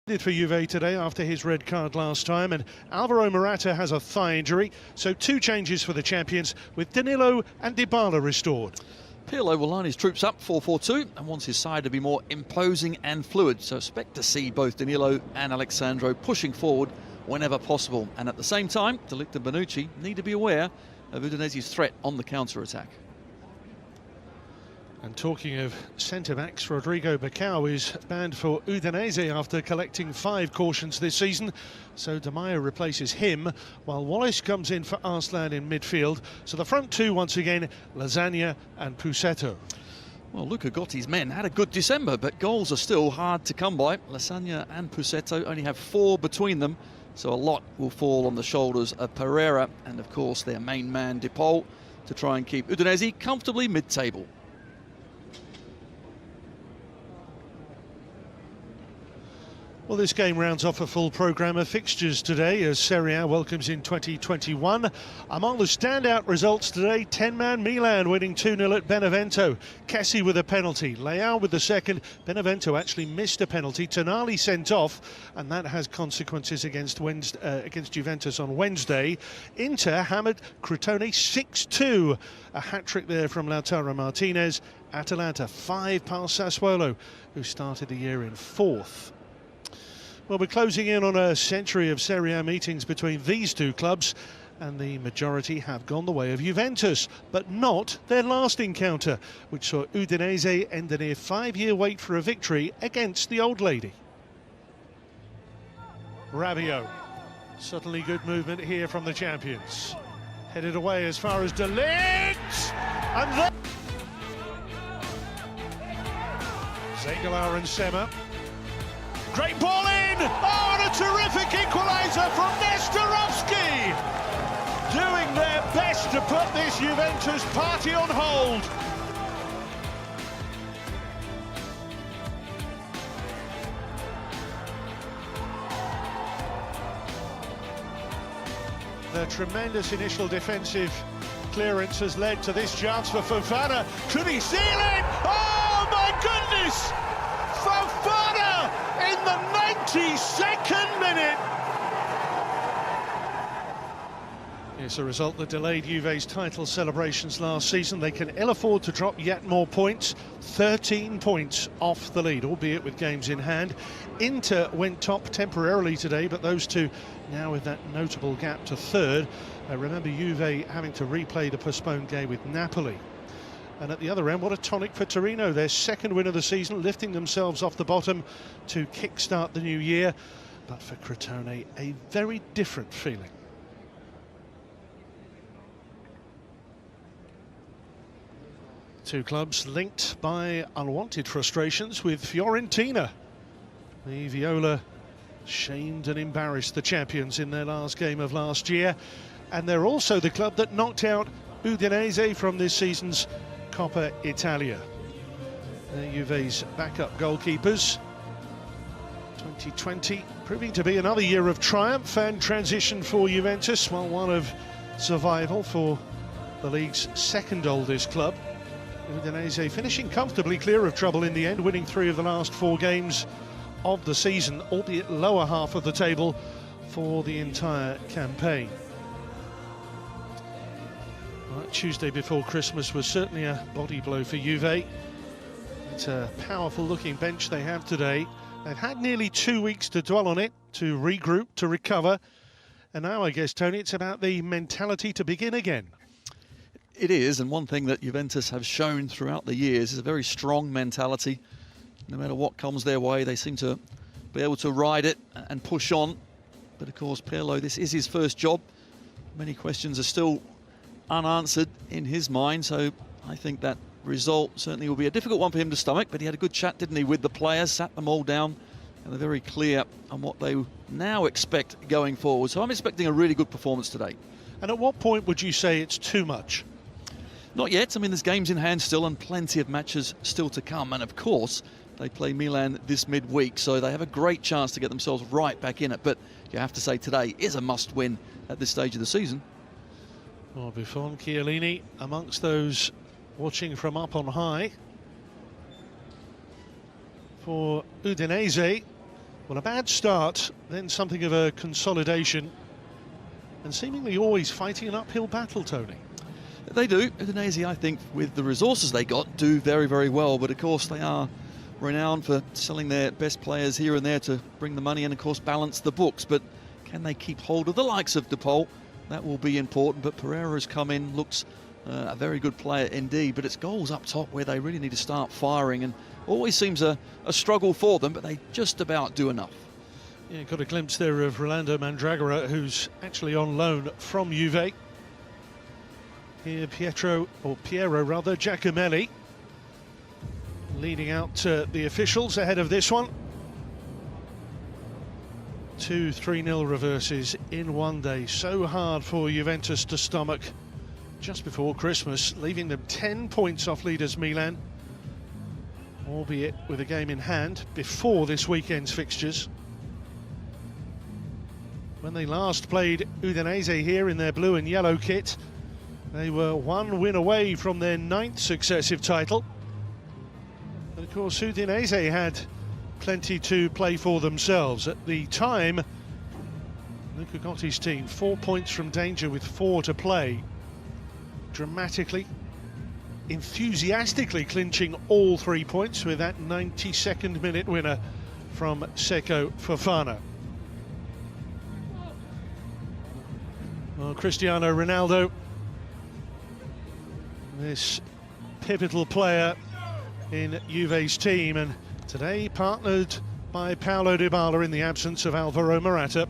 Did for Juve today after his red card last time, and Alvaro Morata has a thigh injury, so two changes for the champions with Danilo and Dybala restored. Pirlo will line his troops up 4-4-2 and wants his side to be more imposing and fluid, so expect to see both Danilo and Alexandro pushing forward whenever possible, and at the same time De Ligt and Bonucci need to be aware of Udinese's threat on the counter-attack. And talking of centre-backs, Rodrigo Bacao is banned for Udinese after collecting 5 cautions this season. So Di Maio replaces him, while Wallace comes in for Arslan in midfield. So the front two once again, Lasagna and Pusetto. Well, Luca Gotti's men had a good December, but goals are still hard to come by. Lasagna and Pusetto only have 4 between them, so a lot will fall on the shoulders of Pereira and, of course, their main man, De Paul, to try and keep Udinese comfortably mid-table. Well, this game rounds off a full programme of fixtures today as Serie A welcomes in 2021. Among the standout results today, 10-man Milan winning 2-0 at Benevento. Kessie with a penalty, Leao with the second. Benevento actually missed a penalty, Tonali sent off, and that has consequences against Juventus on Wednesday. Inter hammered Crotone 6-2. A hat-trick there from Lautaro Martinez. Atalanta 5 past Sassuolo, who started the year in 4th. Well, we're closing in on a century of Serie A meetings between these two clubs, and the majority have gone the way of Juventus, but not their last encounter, which saw Udinese end a near 5-year wait for a victory against the old lady. Rabiot, certainly good movement here from the champions. Headed away as far as De Ligt, and then Zegelaar and Sema. Great ball in! Oh, and a terrific equaliser from Nestorovski! Doing their best to put this Juventus party on hold. The tremendous initial defensive clearance has led to this chance for Fofana. Could he seal it? Oh, my goodness! Fofana in the 92nd minute. It's a result that delayed Juve's title celebrations last season. They can ill afford to drop yet more points. 13 points off the lead, albeit with games in hand. Inter went top temporarily today, but those two now with that notable gap to third. Remember Juve having to replay the postponed game with Napoli. And at the other end, what a tonic for Torino, their second win of the season, lifting themselves off the bottom to kick-start the new year. But for Crotone, a very different feeling. Two clubs linked by unwanted frustrations with Fiorentina. The Viola shamed and embarrassed the champions in their last game of last year. And they're also the club that knocked out Udinese from this season's Coppa Italia. They're Juve's backup goalkeepers. 2020 proving to be another year of triumph and transition for Juventus, while one of survival for the league's second oldest club. Udinese finishing comfortably clear of trouble in the end, winning 3 of the last 4 games of the season, albeit lower half of the table for the entire campaign. Tuesday before Christmas was certainly a body blow for Juve. It's a powerful looking bench they have today. They've had nearly 2 weeks to dwell on it, to regroup, to recover. And now I guess, Tony, it's about the mentality to begin again. It is, and one thing that Juventus have shown throughout the years is a very strong mentality. No matter what comes their way, they seem to be able to ride it and push on. But of course, Pirlo, this is his first job. Many questions are still unanswered in his mind, so I think that result certainly will be a difficult one for him to stomach, but he had a good chat, didn't he, with the players, sat them all down, and they're very clear on what they now expect going forward. So I'm expecting a really good performance today. And at what point would you say it's too much? Not yet. I mean, there's games in hand still and plenty of matches still to come, and of course they play Milan this midweek, so they have a great chance to get themselves right back in it. But you have to say today is a must-win at this stage of the season. Well, Buffon, Chiellini amongst those watching from up on high. For Udinese, Well, a bad start, then something of a consolidation, and seemingly always fighting an uphill battle, Tony. They do. Udinese, I think, with the resources they got, do very, very well. But of course, they are renowned for selling their best players here and there to bring the money and, of course, balance the books. But can they keep hold of the likes of DePaul? That will be important. But Pereira has come in, looks a very good player indeed. But it's goals up top where they really need to start firing, and always seems a struggle for them, but they just about do enough. Yeah, got a glimpse there of Rolando Mandragora, who's actually on loan from Juve. Here Piero Giacomelli leading out the officials ahead of this one. 2 3-0 reverses in one day. So hard for Juventus to stomach just before Christmas, leaving them 10 points off leaders Milan, albeit with a game in hand before this weekend's fixtures. When they last played Udinese here in their blue and yellow kit, they were 1 win away from their 9th successive title. And of course, Udinese had plenty to play for themselves. At the time, Luca Gotti's team 4 points from danger with 4 to play, dramatically, enthusiastically clinching all 3 points with that 92nd minute winner from Seko Fofana. Well, Cristiano Ronaldo, this pivotal player in Juve's team, and today partnered by Paulo Dybala in the absence of Alvaro Morata.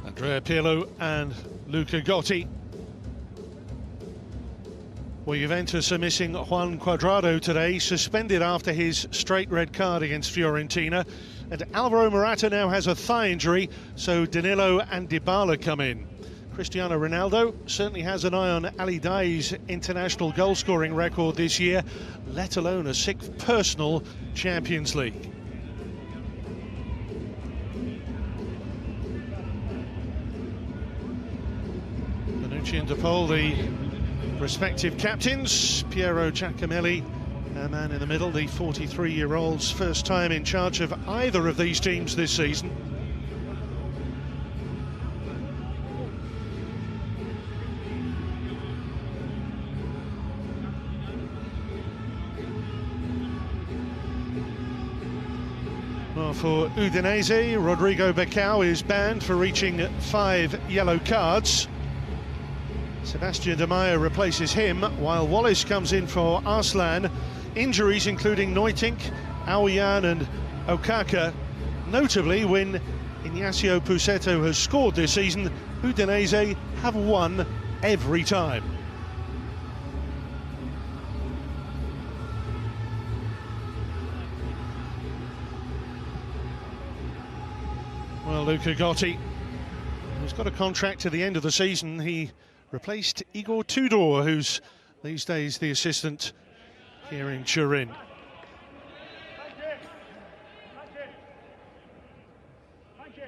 Andrea Pirlo and Luca Gotti. Well, Juventus are missing Juan Cuadrado today, suspended after his straight red card against Fiorentina. And Alvaro Morata now has a thigh injury, so Danilo and Dybala come in. Cristiano Ronaldo certainly has an eye on Ali Daei's international goal-scoring record this year, let alone a 6th personal Champions League. And DePaul, the respective captains. Piero Giacomelli, a man in the middle, the 43-year-old's first time in charge of either of these teams this season. Well, for Udinese, Rodrigo Becao is banned for reaching 5 yellow cards. Sebastian De Meyer replaces him, while Wallace comes in for Arslan. Injuries including Neutink, Aouyan and Okaka. Notably, when Ignacio Pusetto has scored this season, Udinese have won every time. Well, Luca Gotti has got a contract to the end of the season. He replaced Igor Tudor, who's these days the assistant here in Turin.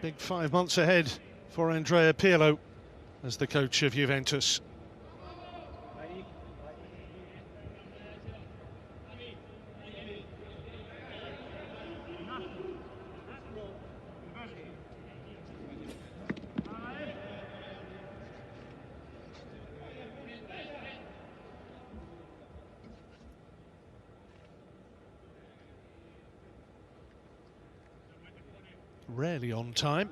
Big 5 months ahead for Andrea Pirlo as the coach of Juventus. Rarely on time.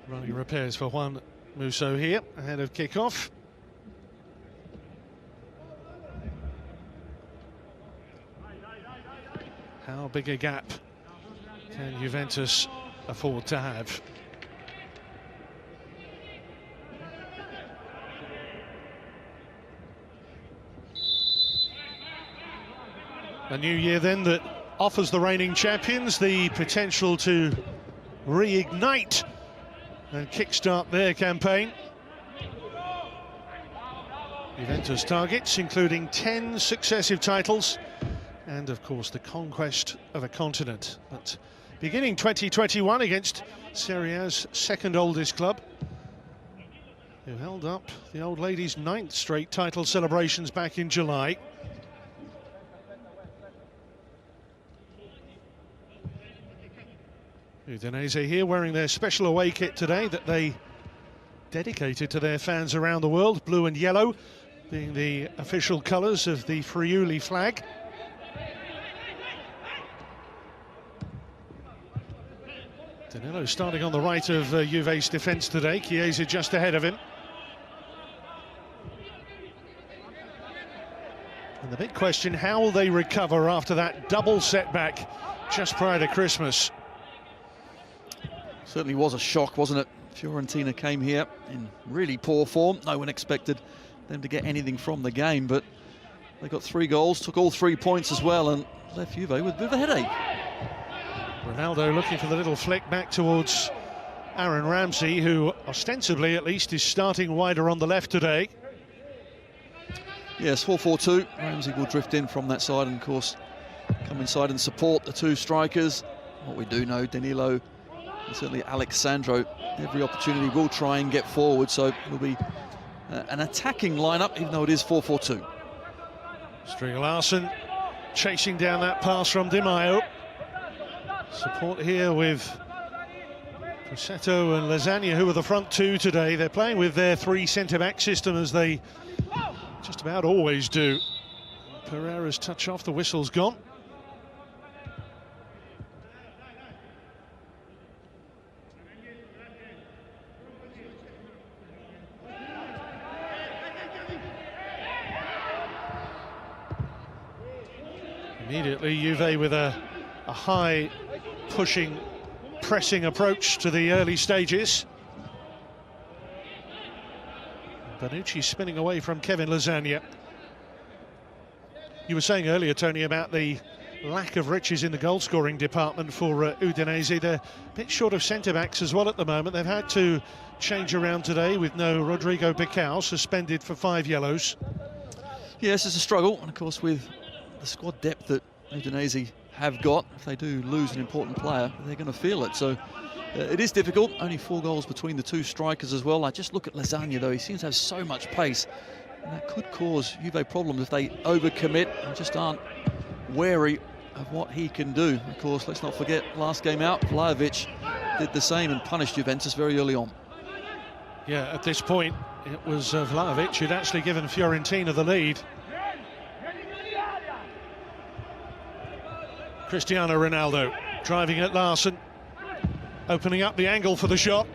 Running repairs for Juan Musso here ahead of kick-off. How big a gap can Juventus afford to have. A new year then that offers the reigning champions the potential to reignite and kickstart their campaign. Juventus targets including 10 successive titles and of course the conquest of a continent. But beginning 2021 against Serie A's second oldest club, who held up the old ladies' 9th straight title celebrations back in July. Udinese here wearing their special away kit today that they dedicated to their fans around the world, blue and yellow being the official colours of the Friuli flag. Danilo starting on the right of Juve's defence today, Chiesa just ahead of him. And the big question, how will they recover after that double setback just prior to Christmas? Certainly was a shock, wasn't it? Fiorentina came here in really poor form. No one expected them to get anything from the game, but they got 3 goals, took all 3 points as well, and left Juve with a bit of a headache. Ronaldo looking for the little flick back towards Aaron Ramsey, who ostensibly at least is starting wider on the left today. Yes, 4-4-2. Ramsey will drift in from that side and, of course, come inside and support the 2 strikers. What we do know, Danilo and certainly Alexandro, every opportunity will try and get forward, so it will be an attacking lineup, even though it is 4-4-2. Stringer Larsen chasing down that pass from Di Maio. Support here with Pussetto and Lasagna, who are the front 2 today. They're playing with their 3 centre-back system as they just about always do. Pereira's touch off, the whistle's gone. Immediately Juve with a high pushing, pressing approach to the early stages. Bonucci spinning away from Kevin Lasagna. You were saying earlier, Tony, about the lack of riches in the goal-scoring department for Udinese. They're a bit short of centre-backs as well at the moment. They've had to change around today with no Rodrigo Bacao, suspended for 5 yellows. Yes, it's a struggle, and of course with the squad depth that Udinese have got, if they do lose an important player, they're going to feel it. So it is difficult. Only 4 goals between the 2 strikers as well. I just look at Lasagna though. He seems to have so much pace, and that could cause Juve problems if they overcommit and just aren't wary of what he can do. Of course, let's not forget last game out, Vlahovic did the same and punished Juventus very early on. Yeah, at this point it was Vlahovic who'd actually given Fiorentina the lead. Cristiano Ronaldo driving at Larsen, opening up the angle for the shot.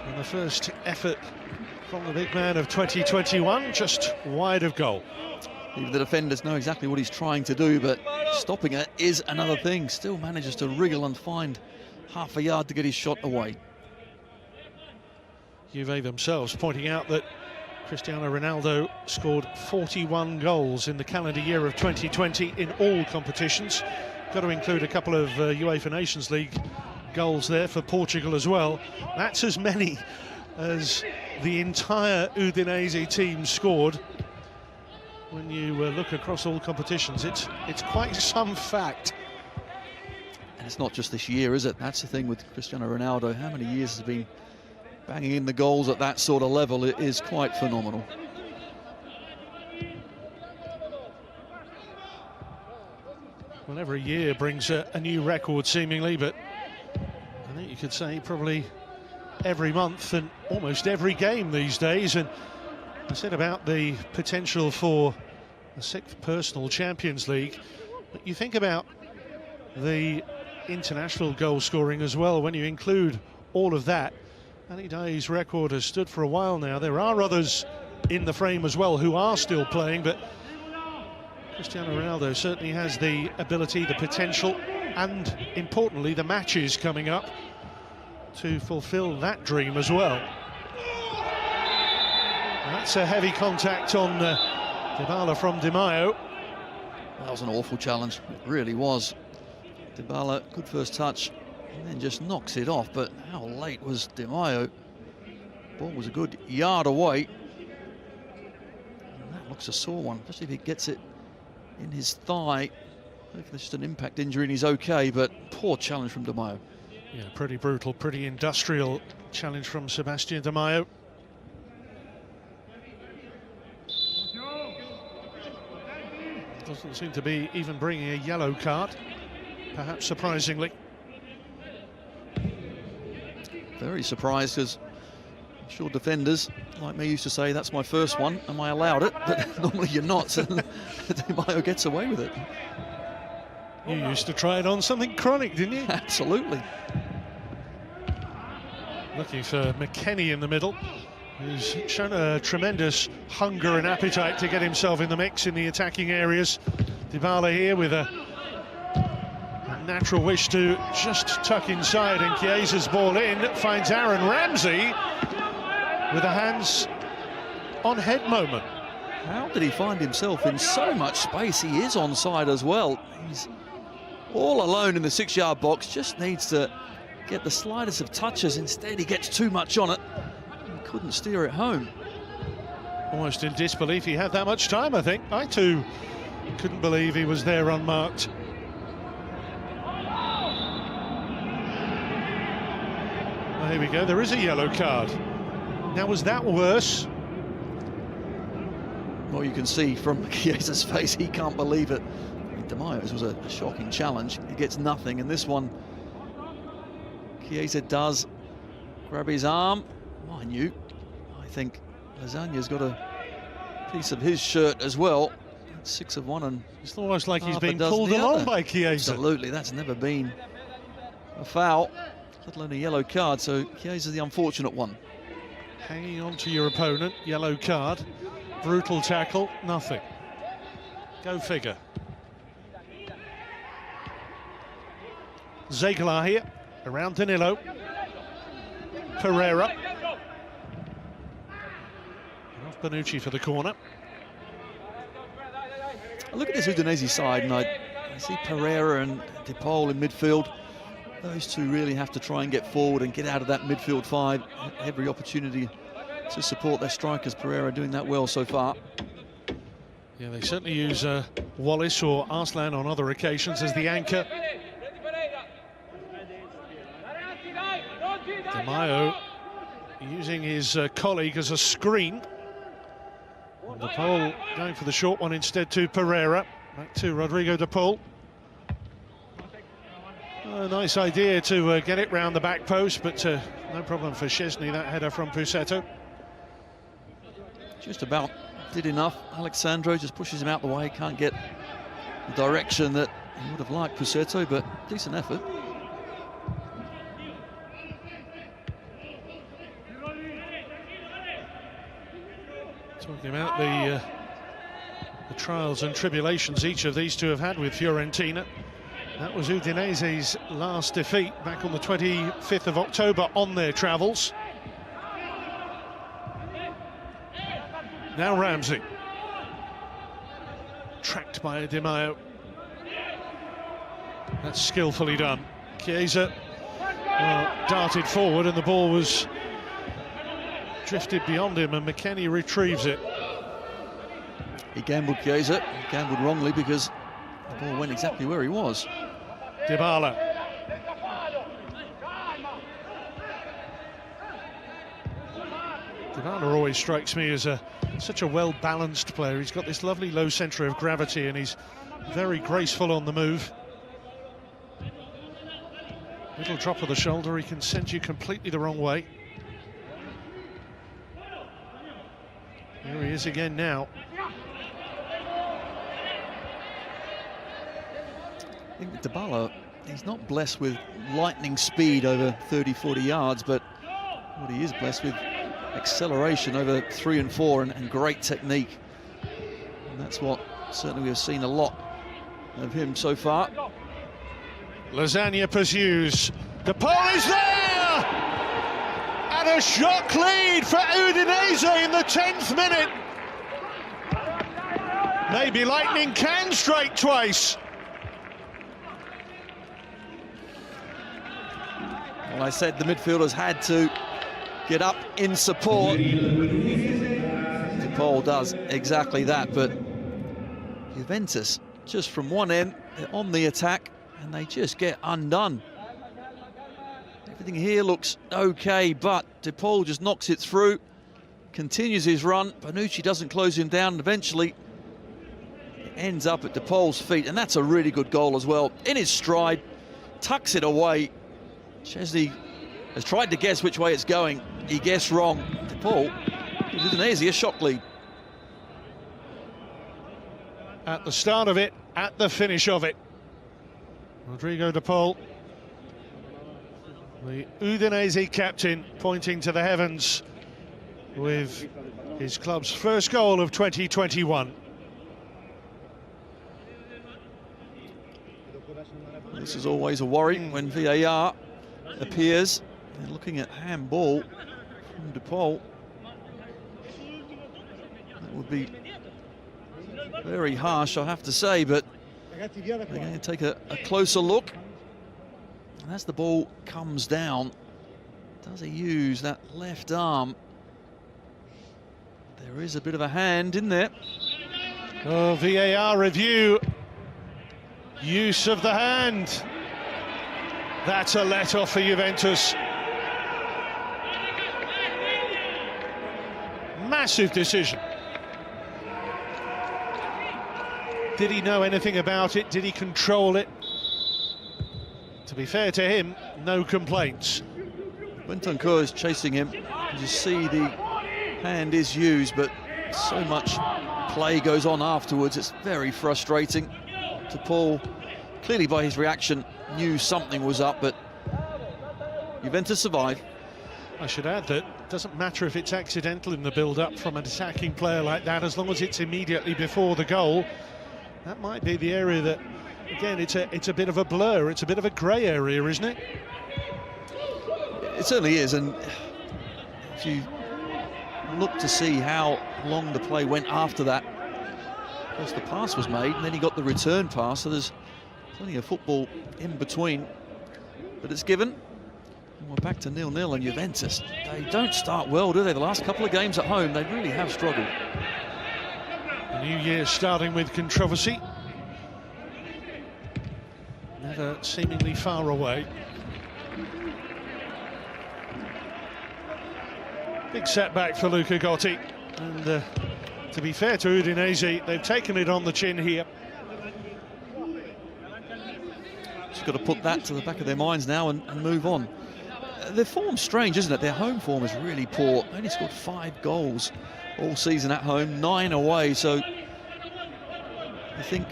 And the first effort from the big man of 2021, just wide of goal. Even the defenders know exactly what he's trying to do, but stopping it is another thing. Still manages to wriggle and find half a yard to get his shot away. Juve themselves pointing out that Cristiano Ronaldo scored 41 goals in the calendar year of 2020 in all competitions. Got to include a couple of UEFA Nations League goals there for Portugal as well. That's as many as the entire Udinese team scored. When you look across all competitions, it's quite some fact. And it's not just this year, is it? That's the thing with Cristiano Ronaldo. How many years has been banging in the goals at that sort of level? It is quite phenomenal. Well, every year brings a new record seemingly, but I think you could say probably every month and almost every game these days. And I said about the potential for a 6th personal Champions League, but you think about the international goal scoring as well. When you include all of that, Ali Daei's record has stood for a while now. There are others in the frame as well who are still playing, but Cristiano Ronaldo certainly has the ability, the potential, and importantly the matches coming up to fulfill that dream as well. That's a heavy contact on Dybala from Di Maio. That was an awful challenge, it really was. Dybala, good first touch, and then just knocks it off, but how late was Di Maio? Ball was a good yard away. And that looks a sore one, especially if he gets it in his thigh. If it's just an impact injury and he's okay, but poor challenge from Di Maio. Yeah, pretty brutal, pretty industrial challenge from Sebastian Di Maio. Doesn't seem to be even bringing a yellow card, perhaps surprisingly. Very surprised, because I'm sure defenders like me used to say, that's my first one, am I allowed it? But normally you're not, so Di Maio gets away with it. You used to try it on something chronic, didn't you? Absolutely. Looking for McKennie in the middle, who's shown a tremendous hunger and appetite to get himself in the mix in the attacking areas. Dybala here with a natural wish to just tuck inside, and Chiesa's ball in, finds Aaron Ramsey with a hands on head moment. How did he find himself in so much space? He is onside as well. He's all alone in the 6-yard box, just needs to get the slightest of touches. Instead he gets too much on it and couldn't steer it home. Almost in disbelief he had that much time, I think. I too couldn't believe he was there unmarked. Well, here we go, there is a yellow card. Now, was that worse? Well, you can see from Chiesa's face, he can't believe it. Di Maio's was a shocking challenge. He gets nothing, and this one, Chiesa does grab his arm. Mind you, I think Lasagna's got a piece of his shirt as well. 6 of one, and it's almost like he's half being a dozen pulled the along other. by Chiesa. Absolutely, that's never been a foul, let alone a yellow card, so Chiesa's the unfortunate one. Hanging on to your opponent, yellow card, brutal tackle, nothing. Go figure. Zegler here, around Danilo. Pereira. Off Bonucci for the corner. I look at this Udinese side and I see Pereira and De Paul in midfield. Those two really have to try and get forward and get out of that midfield 5. Every opportunity to support their strikers. Pereira doing that well so far. Yeah, they certainly use Wallace or Arslan on other occasions as the anchor. Di Maio using his colleague as a screen. And De Paul going for the short one instead to Pereira. Back to Rodrigo De Paul. A nice idea to get it round the back post, but no problem for Szczesny, that header from Pusetto. Just about did enough. Alexandro just pushes him out the way, can't get the direction that he would have liked, Pusetto, but decent effort. Talking about the trials and tribulations each of these two have had with Fiorentina. That was Udinese's last defeat back on the 25th of October on their travels. Now Ramsey. Tracked by Di Maio. That's skillfully done. Chiesa darted forward and the ball was drifted beyond him, and McKennie retrieves it. He gambled, Chiesa. He gambled wrongly because the ball went exactly where he was. Dybala. Dybala always strikes me as such a well-balanced player. He's got this lovely low centre of gravity and he's very graceful on the move. Little drop of the shoulder, he can send you completely the wrong way. Here he is again now. I think with Dybala, he's not blessed with lightning speed over 30-40 yards, but what he is blessed with, acceleration over 3 and 4 and great technique. And that's what certainly we have seen a lot of him so far. Lasagna pursues. De Paul is there! And a shock lead for Udinese in the 10th minute. Maybe lightning can strike twice. Well, I said the midfielders had to get up in support. De Paul does exactly that, but Juventus, just from one end, they're on the attack, and they just get undone. Everything here looks okay, but De Paul just knocks it through, continues his run. Bonucci doesn't close him down, and eventually it ends up at De Paul's feet, and that's a really good goal as well. In his stride, tucks it away. Chesney has tried to guess which way it's going. He guessed wrong. De Paul gives Udinese a shock lead. At the start of it, at the finish of it. Rodrigo De Paul, the Udinese captain, pointing to the heavens with his club's first goal of 2021. This is always a worry when VAR appears. They're looking at handball from De Paul. That would be very harsh, I have to say, but they're going to take a closer look. And as the ball comes down, does he use that left arm? There is a bit of a hand in there. Oh, VAR review. Use of the hand. That's a let-off for Juventus. Massive decision. Did he know anything about it? Did he control it? To be fair to him, no complaints. Bentancur is chasing him. You just see the hand is used, but so much play goes on afterwards. It's very frustrating. De Paul, clearly by his reaction, knew something was up, but Juventus survive. I should add that it doesn't matter if it's accidental in the build-up from an attacking player like that, as long as it's immediately before the goal. That might be the area that, again, it's a bit of a blur, it's a bit of a grey area, isn't it? It certainly is, and if you look to see how long the play went after that, of course the pass was made, and then he got the return pass, so there's plenty of football in between, but it's given. And we're back to 0-0, and Juventus, they don't start well, do they? The last couple of games at home, they really have struggled. The new year starting with controversy. Never seemingly far away. Big setback for Luca Gotti. And to be fair to Udinese, they've taken it on the chin here. Just got to put that to the back of their minds now and move on. Their form's strange, isn't it? Their home form is really poor. They only scored 5 goals all season at home, 9 away. So I think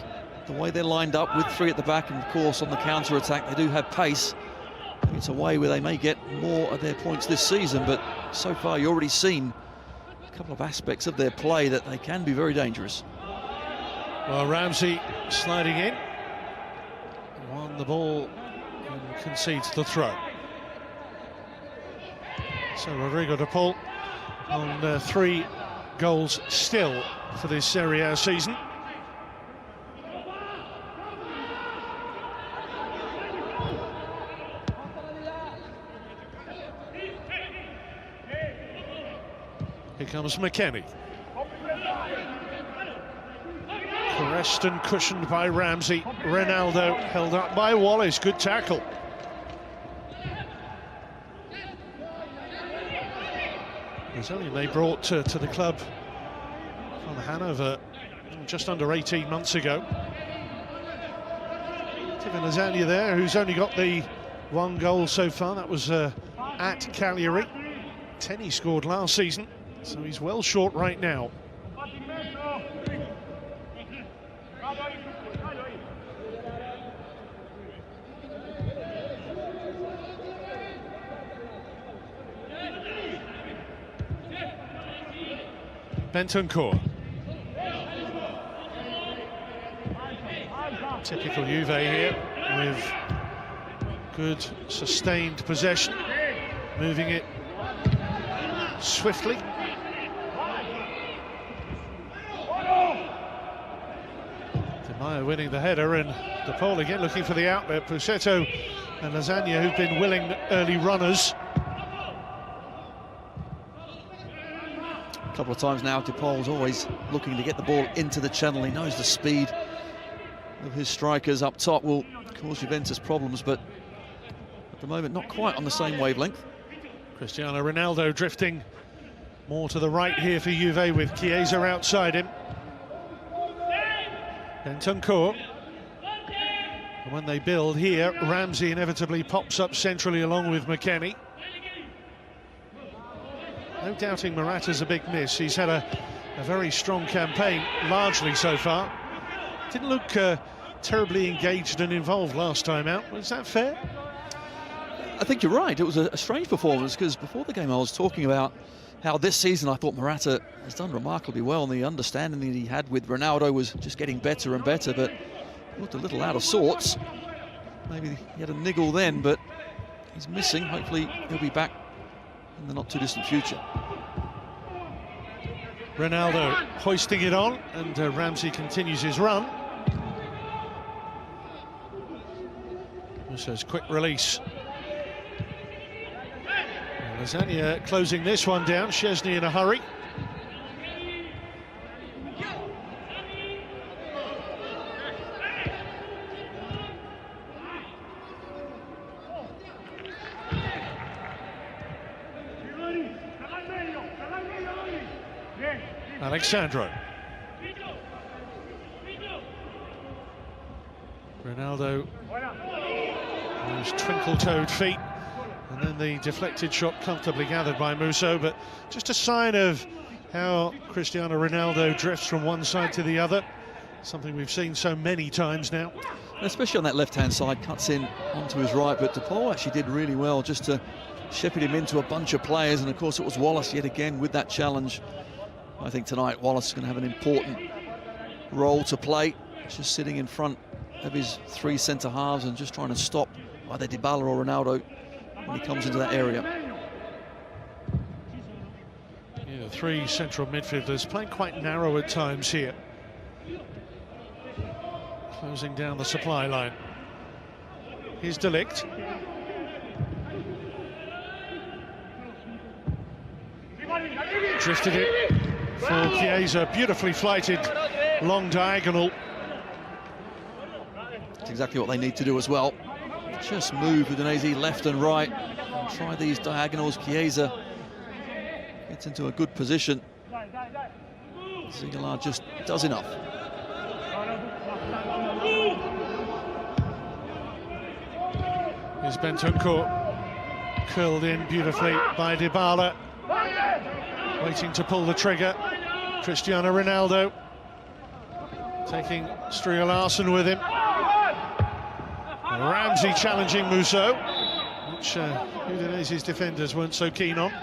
the way they're lined up with 3 at the back, and of course on the counter-attack they do have pace. It's a way where they may get more of their points this season, but so far you've already seen a couple of aspects of their play that they can be very dangerous. Well, Ramsey sliding in, won the ball and concedes the throw. So Rodrigo De Paul on 3 goals still for this Serie A season. Here comes McKennie. Caressed and cushioned by Ramsey. Ronaldo held up by Wallace. Good tackle. Brazilian they brought to the club from Hanover just under 18 months ago. Tivan Lasagna there, who's only got the 1 goal so far. That was at Cagliari. 10 he scored last season, so he's well short right now. Bentancur. Typical Juve here with Good sustained possession, moving it swiftly. Di Maia winning the header, and De Paul again looking for the outlet. Pussetto and Lasagna, who've been willing early runners. A couple of times now, De Paul's always looking to get the ball into the channel. He knows the speed of his strikers up top will cause Juventus problems, but at the moment not quite on the same wavelength. Cristiano Ronaldo drifting more to the right here for Juve, with Chiesa outside him. Bentancur. And when they build here, Ramsey inevitably pops up centrally along with McKennie. No doubting Morata's a big miss. He's had a very strong campaign, largely so far. Didn't look terribly engaged and involved last time out. Was that fair? I think you're right. It was a strange performance, because before the game I was talking about how this season I thought Morata has done remarkably well, and the understanding that he had with Ronaldo was just getting better and better, but he looked a little out of sorts. Maybe he had a niggle then, but he's missing. Hopefully he'll be back in the not too distant future. Ronaldo hoisting it on, and Ramsey continues his run. Musso's quick release. Lasagna closing this one down. Szczesny in a hurry. Alexandro. Ronaldo, those twinkle-toed feet, and then the deflected shot comfortably gathered by Musso. But just a sign of how Cristiano Ronaldo drifts from one side to the other, something we've seen so many times now. Especially on that left-hand side, cuts in onto his right, but De Paul actually did really well just to shepherd him into a bunch of players, and of course it was Wallace yet again with that challenge. I think tonight Wallace is going to have an important role to play, just sitting in front of his three centre-halves and just trying to stop either Dybala or Ronaldo when he comes into that area. Yeah, three central midfielders playing quite narrow at times here. Closing down the supply line. Here's De Ligt. Drifted it for Chiesa, beautifully flighted, long diagonal. That's exactly what they need to do as well. Just move Udinese left and right, and try these diagonals. Chiesa gets into a good position. Ziegler just does enough. Here's Bentancur, curled in beautifully by Dybala. Waiting to pull the trigger. Cristiano Ronaldo taking Stria Larsen with him. And Ramsey challenging Musso, which Udinese's defenders weren't so keen on.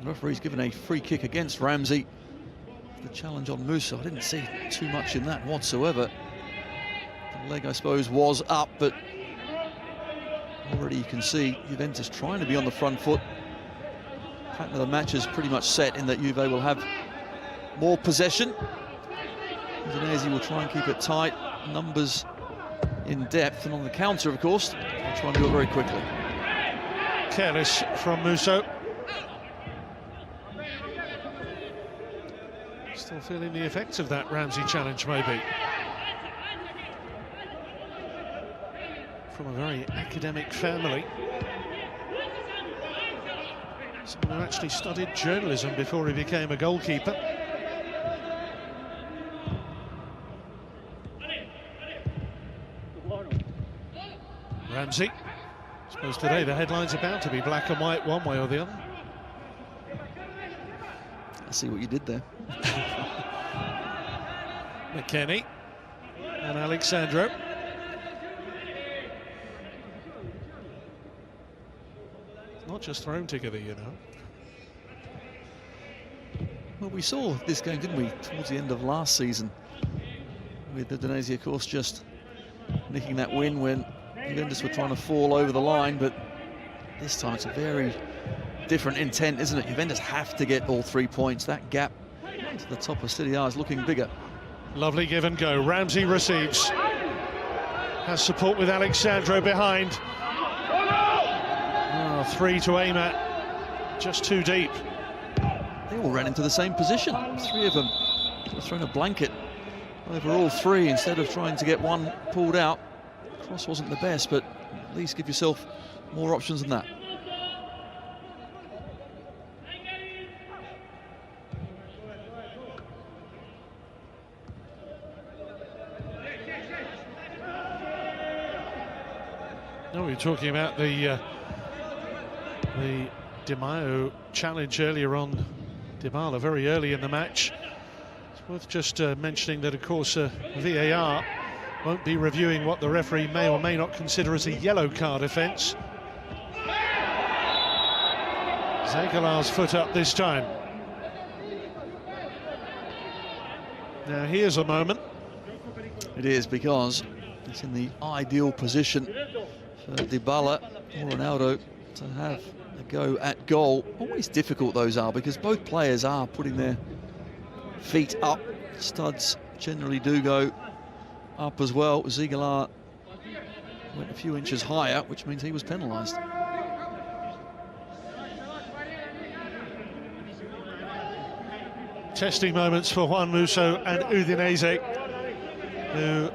The referee's given a free kick against Ramsey. The challenge on Musso, I didn't see too much in that whatsoever. The leg, I suppose, was up, but already you can see Juventus trying to be on the front foot. The pattern of the match is pretty much set in that Juve will have more possession. Udinese will try and keep it tight, numbers in depth, and on the counter, of course, they'll try and do it very quickly. Careless from Musso. Still feeling the effects of that Ramsey challenge, maybe. From a very academic family. Someone who actually studied journalism before he became a goalkeeper. Ramsey. I suppose today the headlines are bound to be black and white one way or the other. I see what you did there. McKennie and Alexandro. Not just thrown together, you know. Well, we saw this game, didn't we, towards the end of last season, with Udinese, of course, just nicking that win when Juventus were trying to fall over the line, but this time it's a very different intent, isn't it? Juventus have to get all 3 points. That gap to the top of Serie A is looking bigger. Lovely give and go. Ramsey receives. Has support with Alexandro behind. Oh, 3 to aim at. Just too deep. They all ran into the same position. 3 of them were throwing a blanket over all 3 instead of trying to get one pulled out. Cross wasn't the best, but at least give yourself more options than that. No, we were talking about the Di Maio challenge earlier on Dybala very early in the match. It's worth just mentioning that, of course, VAR won't be reviewing what the referee may or may not consider as a yellow card offence. Zegelar's foot up this time. Now here's a moment. It is, because it's in the ideal position for Dybala or Ronaldo to have a go at goal. Always difficult those are, because both players are putting their feet up. Studs generally do go up as well. Zegelar went a few inches higher, which means he was penalised. Testing moments for Juan Musso and Udinese, who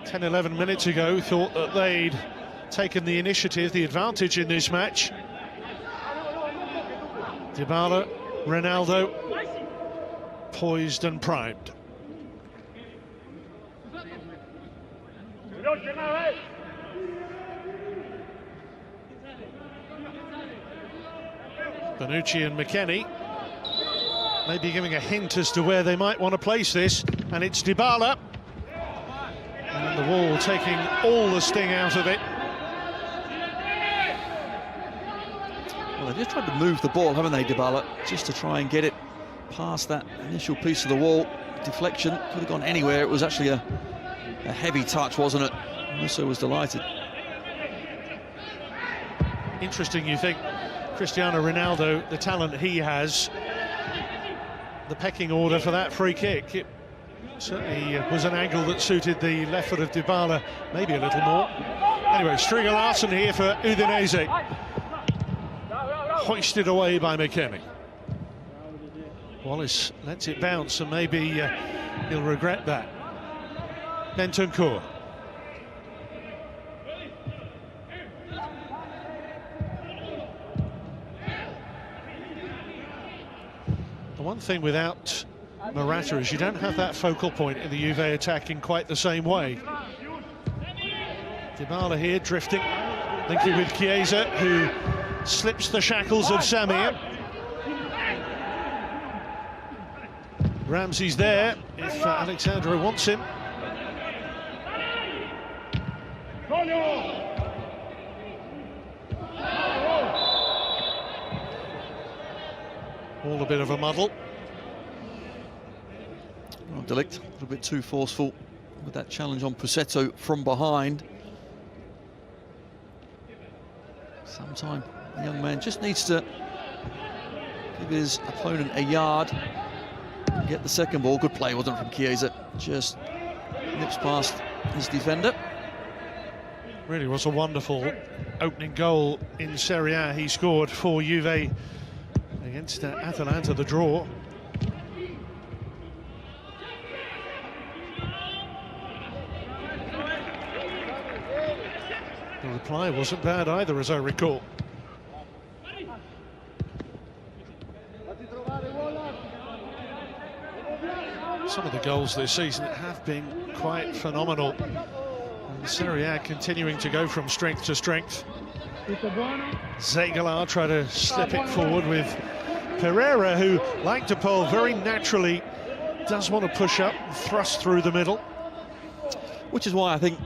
10-11 minutes ago thought that they'd taken the initiative, the advantage in this match. Dybala, Ronaldo, poised and primed. Bonucci and McKennie maybe giving a hint as to where they might want to place this, and it's Dybala. And the wall taking all the sting out of it. Well, they've just tried to move the ball, haven't they, Dybala? Just to try and get it past that initial piece of the wall. Deflection, could have gone anywhere. It was actually a heavy touch, wasn't it? Musso was delighted. Interesting, you think, Cristiano Ronaldo, the talent he has, the pecking order for that free kick. It certainly was an angle that suited the left foot of Dybala maybe a little more. Anyway, Stringer Larsen here for Udinese. Hoisted away by McKennie. Wallace lets it bounce, and maybe he'll regret that. Bentancur. The one thing without Morata is you don't have that focal point in the Juve attack in quite the same way. Dybala here drifting, linking with Chiesa, who slips the shackles of Samir. Ramsey's there if Alexandro wants him. All a bit of a muddle. Well, De Ligt, a little bit too forceful with that challenge on Pussetto from behind. Sometime the young man just needs to give his opponent a yard and get the second ball. Good play, wasn't it, from Chiesa? Just nips past his defender. Really was a wonderful opening goal in Serie A. He scored for Juve against Atalanta, the draw. The reply wasn't bad either, as I recall. Some of the goals this season have been quite phenomenal. And Serie A continuing to go from strength to strength. Zegelar tried to slip it forward with Pereira, who, like De Paul, very naturally does want to push up and thrust through the middle. Which is why I think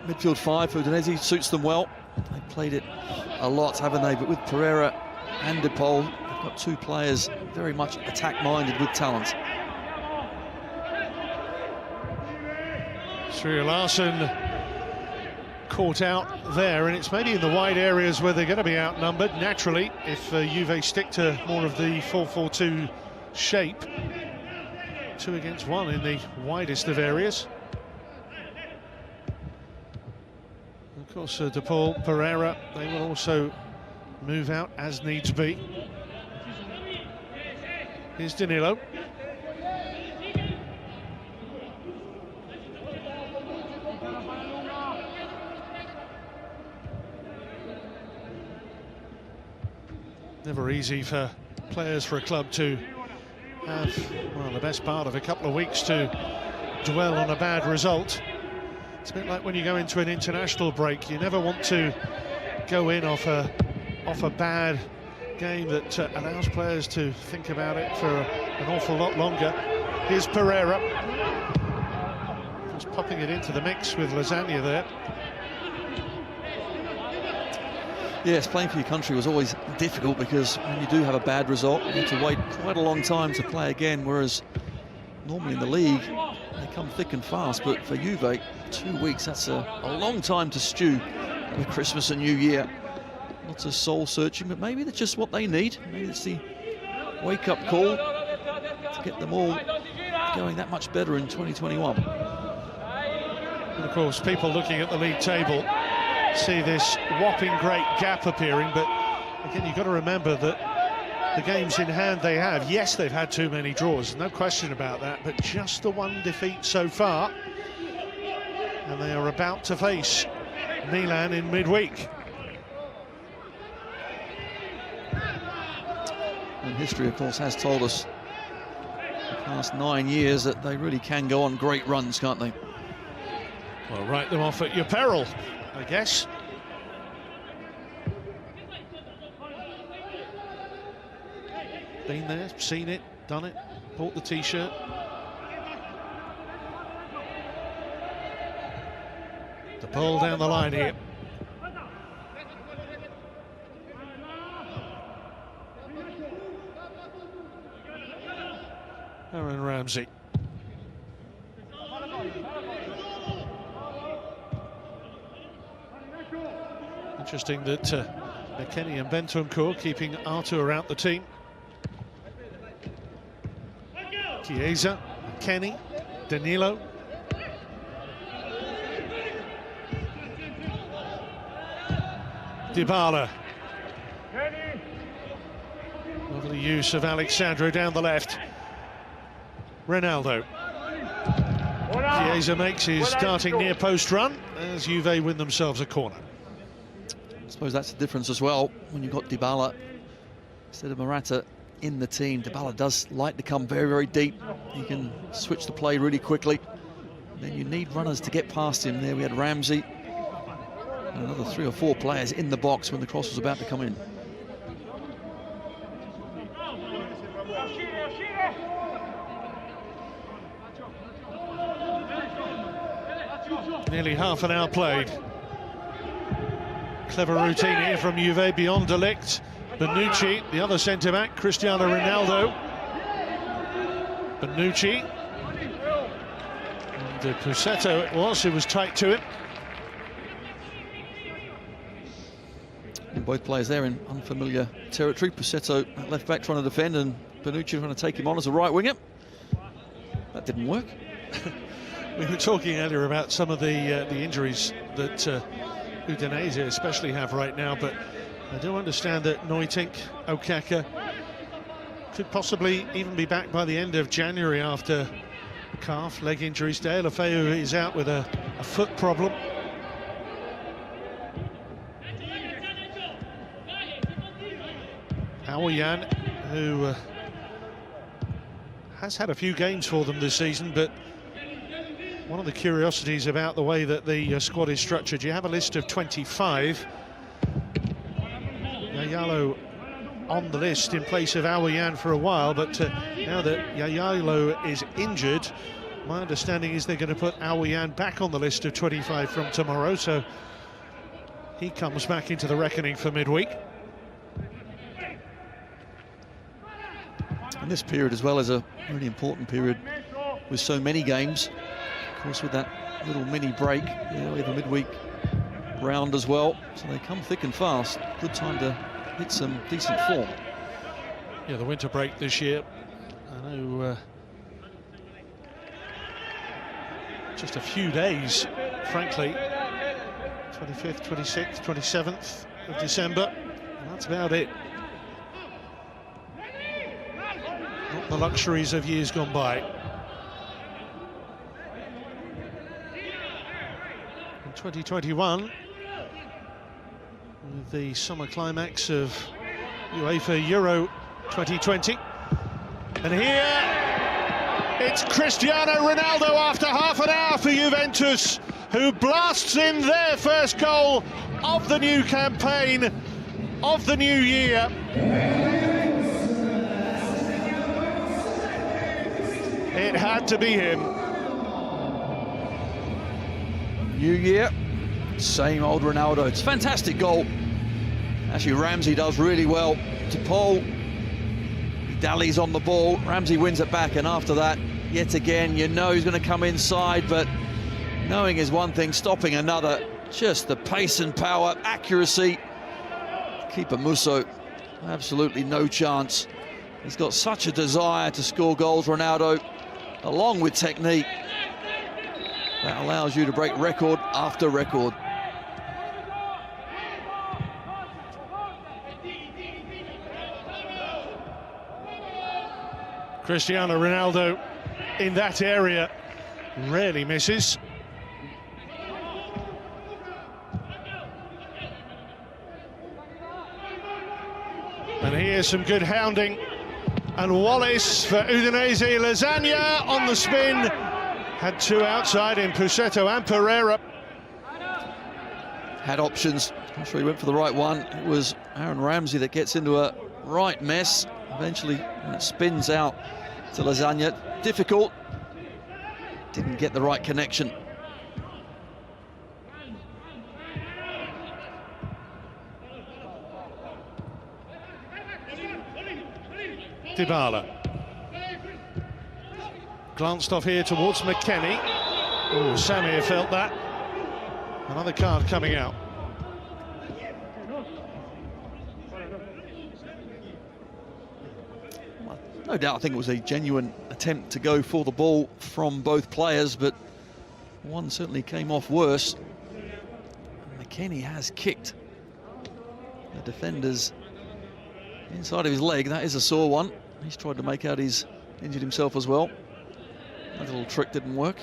midfield 5 for Udinese suits them well. They've played it a lot, haven't they? But with Pereira and De Paul, they've got 2 players very much attack-minded with talent. through Larson, caught out there, and it's maybe in the wide areas where they're going to be outnumbered naturally if Juve stick to more of the 4-4-2 shape. 2 against 1 in the widest of areas. Of course, De Paul, Pereira, they will also move out as needs be. Here's Danilo. Never easy for players for a club to have, well, the best part of a couple of weeks to dwell on a bad result. It's a bit like when you go into an international break. You never want to go in off a bad game that allows players to think about it for an awful lot longer. Here's Pereira. Just popping it into the mix with Lasagna there. Yes, playing for your country was always difficult because when you do have a bad result, you have to wait quite a long time to play again, whereas normally in the league, they come thick and fast. But for Juve, 2 weeks, that's a long time to stew with Christmas and New Year. Lots of soul-searching, but maybe that's just what they need. Maybe it's the wake-up call to get them all going that much better in 2021. And of course, people looking at the league table see this whopping great gap appearing, but again, you've got to remember that the games in hand they have, yes, they've had too many draws, no question about that, but just the 1 defeat so far, and they are about to face Milan in midweek. And history, of course, has told us the past 9 years that they really can go on great runs, can't they? Well, write them off at your peril, I guess. Been there, seen it, done it, bought the t-shirt. The ball down the line here. Aaron Ramsey. Interesting that McKennie and Bentancur keeping Arthur out the team. Chiesa, McKennie, Danilo. Dybala. Lovely use of Alexandro down the left. Ronaldo. Chiesa makes his starting near post run as Juve win themselves a corner. I suppose that's the difference as well when you've got Dybala instead of Morata in the team. Dybala does like to come very, very deep. He can switch the play really quickly. And then you need runners to get past him. There we had Ramsey and another 3 or 4 players in the box when the cross was about to come in. Nearly half an hour played. Clever routine here from Juve beyond De Ligt. Bonucci, the other centre-back, Cristiano Ronaldo. Bonucci. And Pussetto it was tight to it. And both players there in unfamiliar territory. Pussetto at left back trying to defend, and Bonucci trying to take him on as a right winger. That didn't work. We were talking earlier about some of the injuries that Udinese especially have right now, but I do understand that Neutink, Okaka could possibly even be back by the end of January after calf, leg injuries. Deulofeu is out with a foot problem. Aouyan, who has had a few games for them this season, but one of the curiosities about the way that the squad is structured, you have a list of 25. Yayalo on the list in place of Aouyan for a while, but now that Yayalo is injured, my understanding is they're going to put Aouyan back on the list of 25 from tomorrow, so he comes back into the reckoning for midweek. And this period as well is a really important period with so many games. Of course, with that little mini break, with a midweek round as well. So they come thick and fast. Good time to hit some decent form. Yeah, the winter break this year. I know just a few days, frankly. 25th, 26th, 27th of December. And that's about it. Not the luxuries of years gone by. In 2021, with the summer climax of UEFA Euro 2020. And here, it's Cristiano Ronaldo after half an hour for Juventus, who blasts in their first goal of the new campaign, of the new year. It had to be him. New year, same old Ronaldo. It's a fantastic goal. Actually, Ramsey does really well to Paul. He dallies on the ball. Ramsey wins it back, and after that, yet again, you know he's going to come inside, but knowing is one thing, stopping another. Just the pace and power, accuracy. Keeper Musso, absolutely no chance. He's got such a desire to score goals, Ronaldo, along with technique. That allows you to break record after record. Cristiano Ronaldo in that area rarely misses. And here's some good hounding. And Wallace for Udinese. Lasagna on the spin. Had two outside in Pusetto and Pereira. Had options. I'm sure he went for the right one. It was Aaron Ramsey that gets into a right mess. Eventually, when it spins out to Lasagna. Difficult. Didn't get the right connection. Dybala. Glanced off here towards McKennie. Oh, Samir felt that. Another card coming out. No doubt, I think it was a genuine attempt to go for the ball from both players, but one certainly came off worse. McKennie has kicked the defender's inside of his leg. That is a sore one. He's tried to make out he's injured himself as well. That little trick didn't work.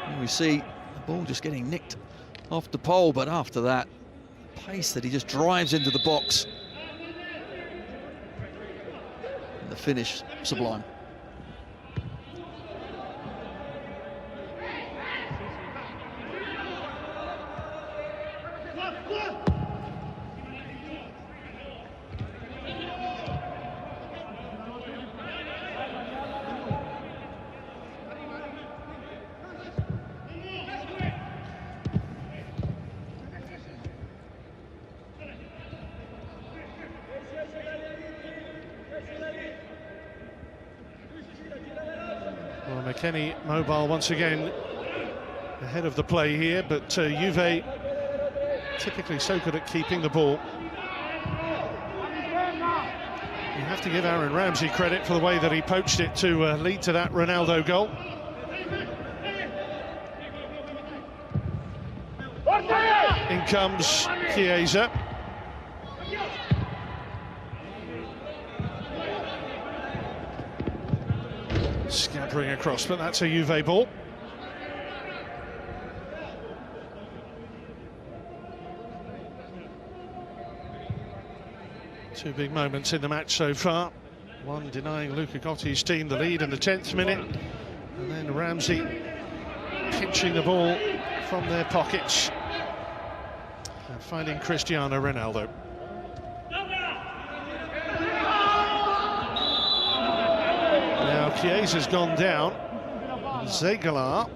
And we see the ball just getting nicked off the pole, but after that, pace that he just drives into the box. And the finish, sublime. Well, McKennie mobile once again ahead of the play here, but Juve typically so good at keeping the ball. You have to give Aaron Ramsey credit for the way that he poached it to lead to that Ronaldo goal. In comes Chiesa. Scattering across, but that's a Juve ball. Two big moments in the match so far. One denying Luca Gotti's team the lead in the 10th minute, and then Ramsey pinching the ball from their pockets and finding Cristiano Ronaldo. Chiesa's gone down. Zegelaar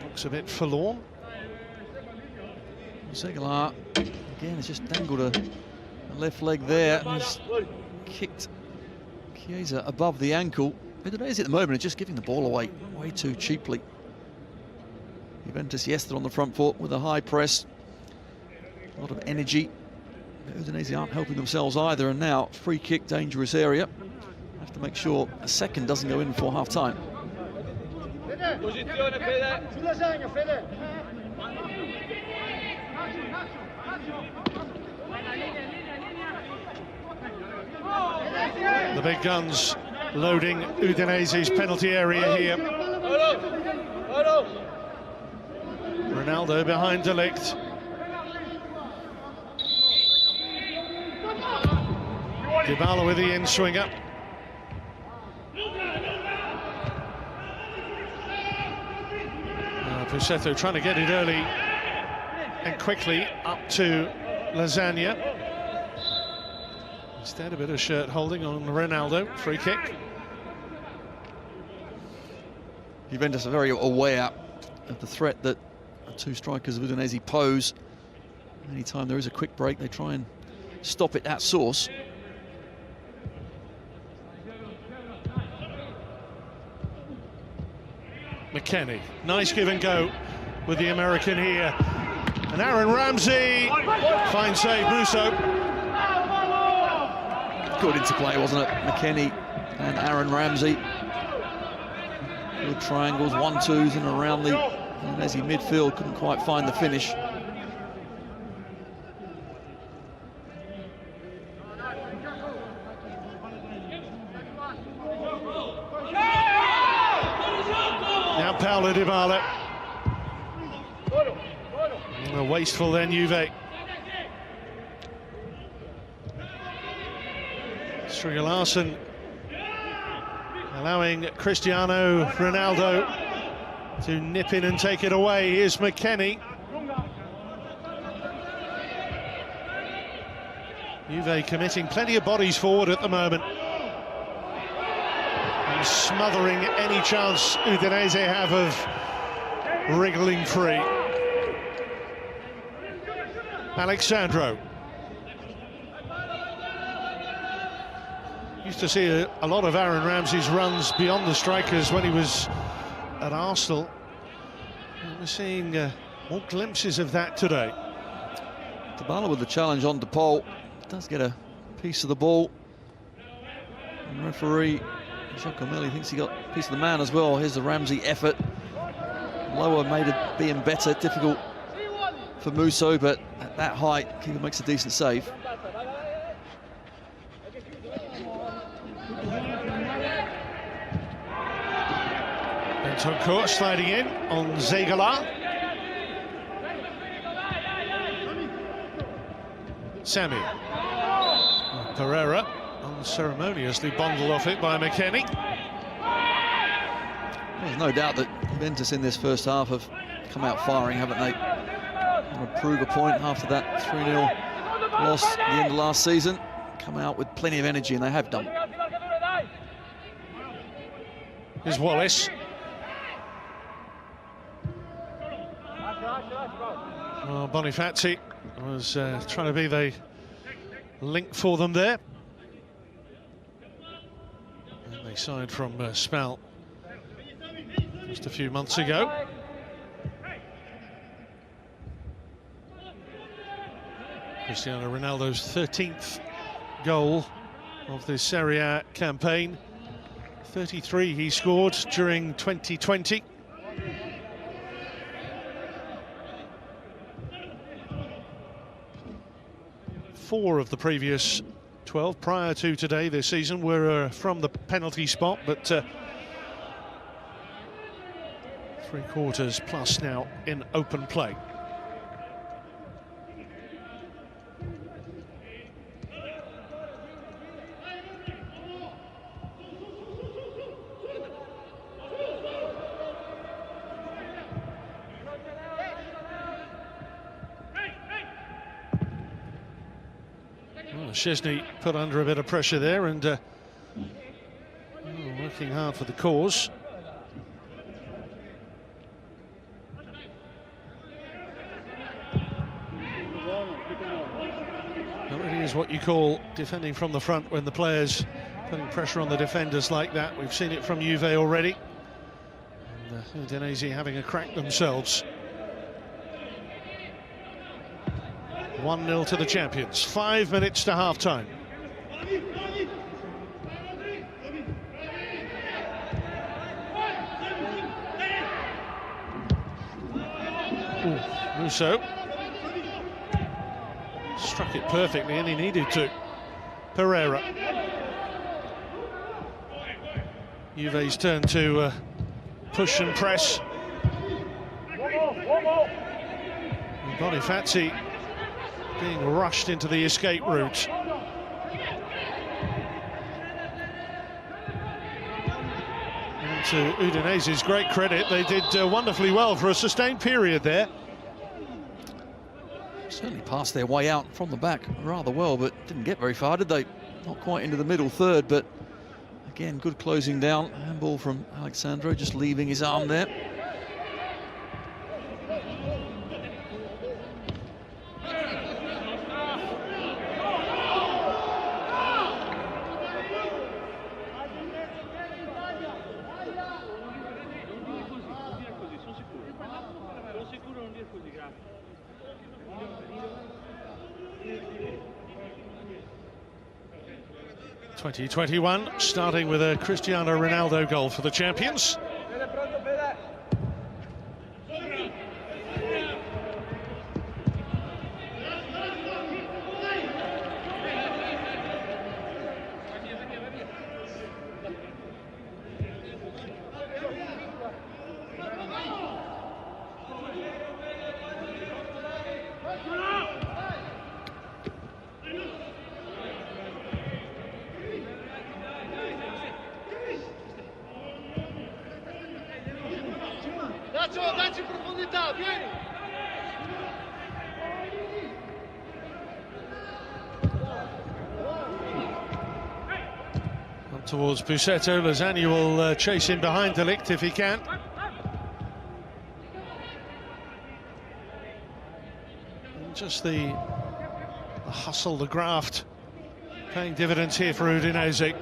looks a bit forlorn. Zegelaar again has just dangled a left leg there and has kicked Chiesa above the ankle. Udinese at the moment are just giving the ball away way too cheaply. Juventus yesterday on the front foot with a high press, a lot of energy. Udinese aren't helping themselves either, and now free kick, dangerous area. Have to make sure a second doesn't go in before half time. The big guns loading Udinese's penalty area here. Ronaldo behind De Ligt. Dybala with the in-swinger. Pussetto trying to get it early and quickly up to Lasagna. Instead, a bit of shirt holding on Ronaldo. Free kick. Juventus are very aware of the threat that the two strikers of Udinese pose. Anytime there is a quick break, they try and stop it at source. McKennie, nice give and go with the American here. And Aaron Ramsey, fine save, Musso. Good interplay, wasn't it? McKennie and Aaron Ramsey. Good triangles, 1-2s and around the Udinese midfield, couldn't quite find the finish. Now Paulo Dybala. Wasteful then, Juve. Stringer Larsen allowing Cristiano Ronaldo to nip in and take it away. Here's McKennie. Juve committing plenty of bodies forward at the moment, and smothering any chance Udinese have of wriggling free. Alexandro. Used to see a lot of Aaron Ramsey's runs beyond the strikers when he was at Arsenal. And we're seeing more glimpses of that today. Dybala with the challenge on DePaul. Does get a piece of the ball. And referee Giacomelli thinks he got a piece of the man as well. Here's the Ramsey effort. Lower made it being better. Difficult for Musso, but at that height, keeper makes a decent save. Bentancur sliding in on Zegelaar. Sammy. Pereira unceremoniously bundled off it by McKennie. There's no doubt that Juventus in this first half have come out firing, haven't they? Want to prove a point after that 3-0 loss at the end of last season. Come out with plenty of energy, and they have done. Here's Wallace. Well, Bonifazi was trying to be the link for them there. And they signed from Spal just a few months ago. Cristiano Ronaldo's 13th goal of this Serie A campaign. 33 he scored during 2020. Four of the previous 12 prior to today this season were from the penalty spot, but 3/4 plus now in open play. Szczesny put under a bit of pressure there and working working hard for the cause. That really is what you call defending from the front, when the players putting pressure on the defenders like that. We've seen it from Juve already. And Udinese having a crack themselves. 1-0 to the champions. 5 minutes to half-time. Musso struck it perfectly, and he needed to. Pereira. Juve's turn to push and press. And Bonifazzi being rushed into the escape route. And to Udinese's great credit, they did wonderfully well for a sustained period there. Certainly passed their way out from the back rather well, but didn't get very far, did they? Not quite into the middle third, but again, good closing down. Handball from Alexandro, just leaving his arm there. (2021) starting with a Cristiano Ronaldo goal for the champions. Up towards Bussetto. Lasagna will chase in behind De Ligt if he can. And just the hustle, the graft, paying dividends here for Udinese.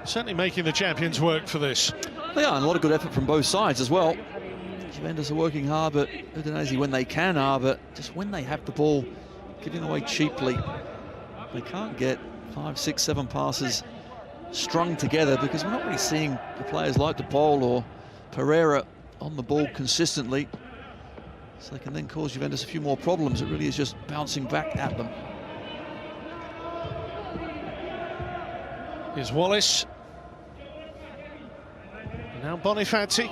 Certainly making the champions work for this. They are, and a lot of good effort from both sides as well. Juventus are working hard, but Udinese, when they can, are, but just when they have the ball, giving away cheaply. They can't get 5, 6, 7 passes strung together, because we're not really seeing the players like De Paul or Pereira on the ball consistently. So they can then cause Juventus a few more problems. It really is just bouncing back at them. Here's Wallace. Now Bonifazzi.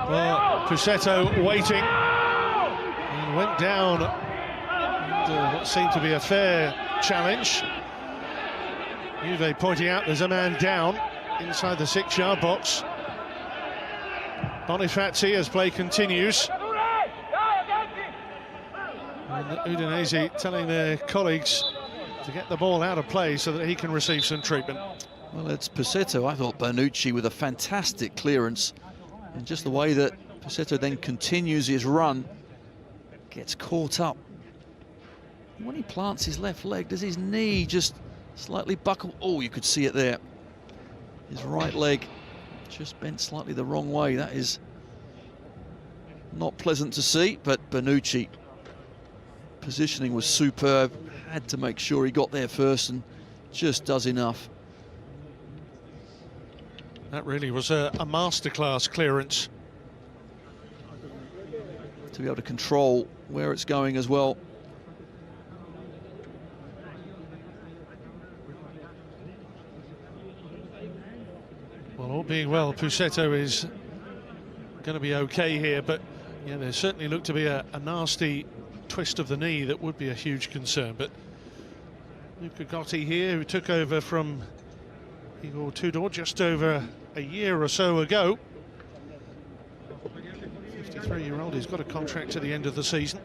Well, Bussetto waiting. And went down under what seemed to be a fair challenge. Juve pointing out there's a man down inside the 6-yard box. Bonifazzi as play continues. And Udinese telling their colleagues to get the ball out of play so that he can receive some treatment. Well, it's Bussetto. I thought Bonucci with a fantastic clearance. And just the way that Bussetto then continues his run, gets caught up. And when he plants his left leg, does his knee just slightly buckle? Oh, you could see it there. His right leg just bent slightly the wrong way. That is not pleasant to see, but Bonucci, positioning was superb. Had to make sure he got there first and just does enough. That really was a masterclass clearance. To be able to control where it's going as well. Well, all being well, Bussetto is going to be okay here, but yeah, there certainly looked to be a nasty twist of the knee that would be a huge concern. But Luca Gotti here, who took over from Igor Tudor just over a year or so ago. 53-year-old, he's got a contract to the end of the season.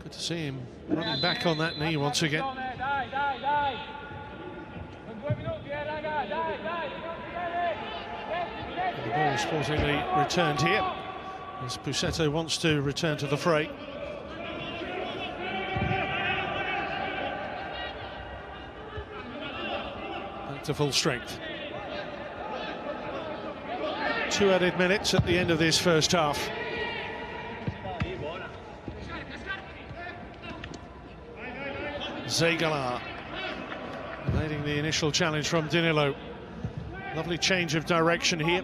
Good to see him running back on that knee once again. The ball sportingly returned here, as Pusetto wants to return to the fray. Back to full strength. 2 added minutes at the end of this first half. Zegala evading the initial challenge from Danilo. Lovely change of direction here.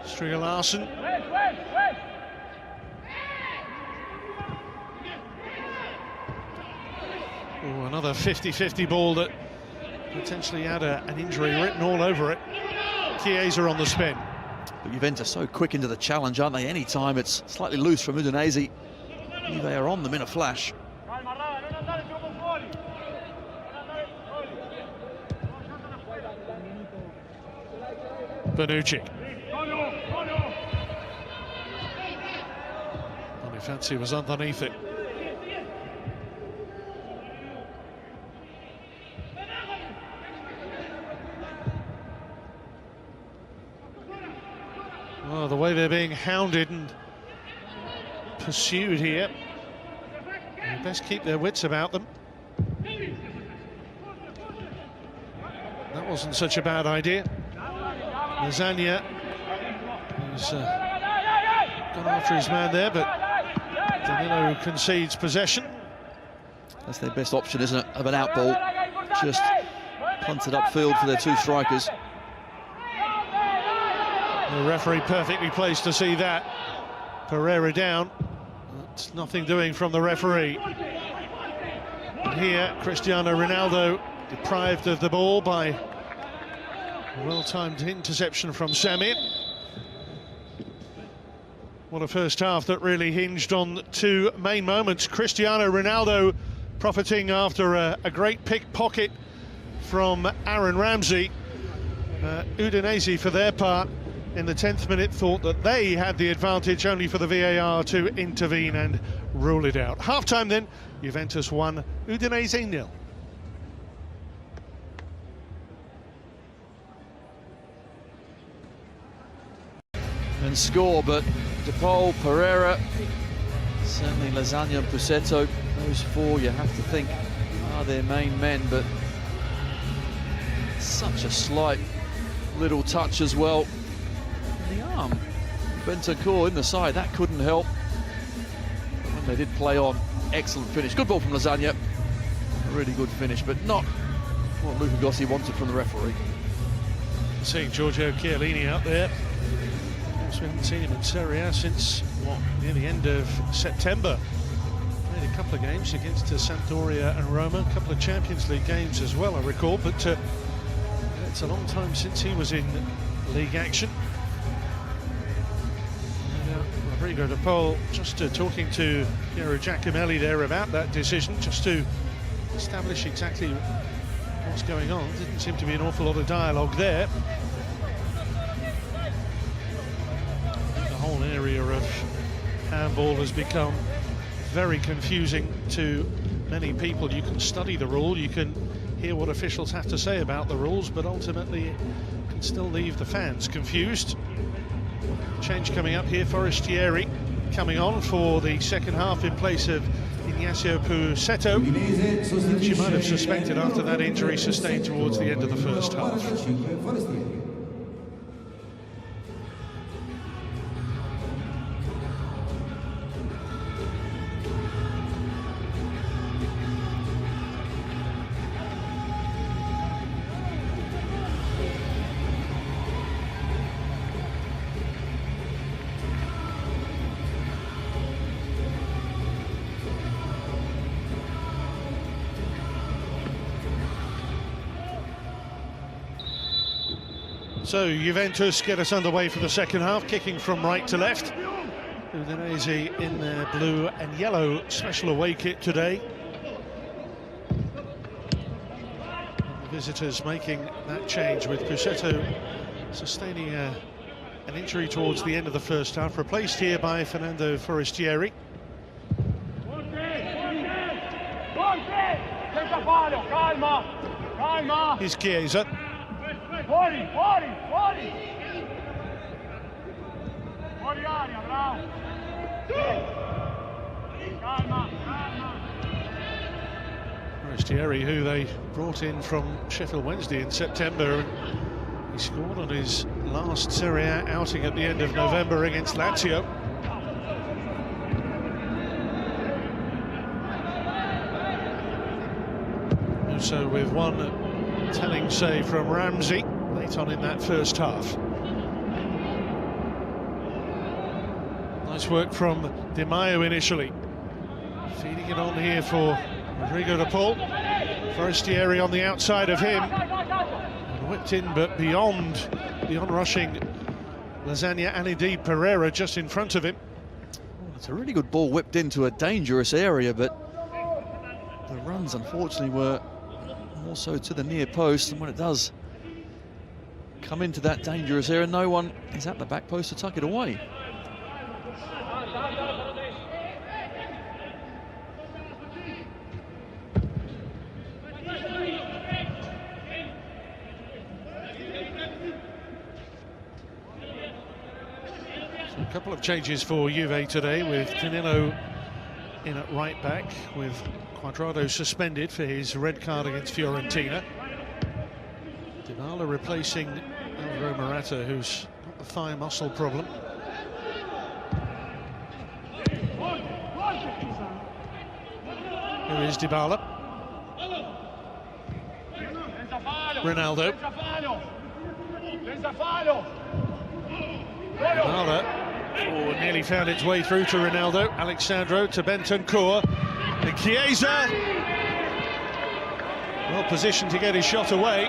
Striga Larsen. Oh, another 50-50 ball that potentially had an injury written all over it. Chiesa on the spin. But Juventus so quick into the challenge, aren't they? Any time it's slightly loose from Udinese, they are on them in a flash. Bonucci. Bonifazi was underneath it. Oh, the way they're being hounded and pursued here. They best keep their wits about them. That wasn't such a bad idea. Lasagna has gone after his man there, but Danilo concedes possession. That's their best option, isn't it? Of an out ball, just punted upfield for their 2 strikers. The referee perfectly placed to see that. Pereira down. That's nothing doing from the referee. And here, Cristiano Ronaldo deprived of the ball by a well-timed interception from Samir. What a first half that really hinged on 2 main moments. Cristiano Ronaldo profiting after a great pickpocket from Aaron Ramsey. Udinese, for their part, in the 10th minute, thought that they had the advantage, only for the VAR to intervene and rule it out. Half-time then, Juventus 1, Udinese 0. And score, but DePaul, Pereira, certainly Lasagna and Pusetto, those 4 you have to think are their main men, but such a slight little touch as well. The arm, Bentancur in the side, that couldn't help. When they did play on, excellent finish. Good ball from Lasagna, a really good finish, but not what Luca Gossi wanted from the referee. Seeing Giorgio Chiellini out there. We haven't seen him in Serie A since, near the end of September. Played a couple of games against Sampdoria and Roma, a couple of Champions League games as well, I recall, but it's a long time since he was in league action. Rodrigo De Paul just talking to Piero Giacomelli there about that decision, just to establish exactly what's going on. Didn't seem to be an awful lot of dialogue there. The whole area of handball has become very confusing to many people. You can study the rule, you can hear what officials have to say about the rules, but ultimately it can still leave the fans confused. Change coming up here, Forestieri coming on for the second half in place of Ignacio Pusetto, which you might have suspected after that injury sustained towards the end of the first half. So Juventus get us underway for the second half, kicking from right to left. Udinese in their blue and yellow special away kit today. And the visitors making that change, with Pusetto sustaining an injury towards the end of the first half, replaced here by Fernando Forestieri. Here's Chiesa. Forestieri, who they brought in from Sheffield Wednesday in September, and he scored on his last Serie A outing at the end of November against Lazio. Also with one telling save from Ramsey late on in that first half. Nice work from Di Maio initially. Feeding it on here for Rodrigo de Paul. Forestieri on the outside of him. And whipped in, but beyond rushing Lasagna and indeed Pereira just in front of him. It's a really good ball whipped into a dangerous area, but the runs unfortunately were more so to the near post, and when it does come into that dangerous area, no one is at the back post to tuck it away. So a couple of changes for Juve today, with Danilo in at right back, with Cuadrado suspended for his red card against Fiorentina. Dybala replacing Alvaro Morata, who's got the thigh muscle problem. Here is Dybala. Ronaldo. Dybala. Oh, nearly found its way through to Ronaldo. Alexandro to Bentancur. And Chiesa. Well positioned to get his shot away.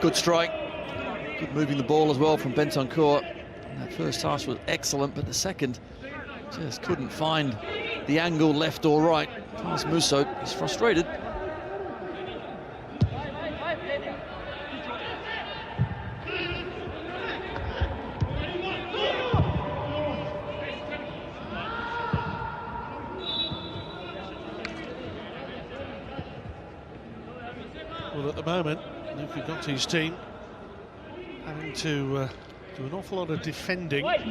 Good strike. Good moving the ball as well from Bentancur. That first pass was excellent, but the second just couldn't find the angle left or right. Past Musso, he's frustrated. Well, at the moment, Luca Gonti's team having to do an awful lot of defending. Had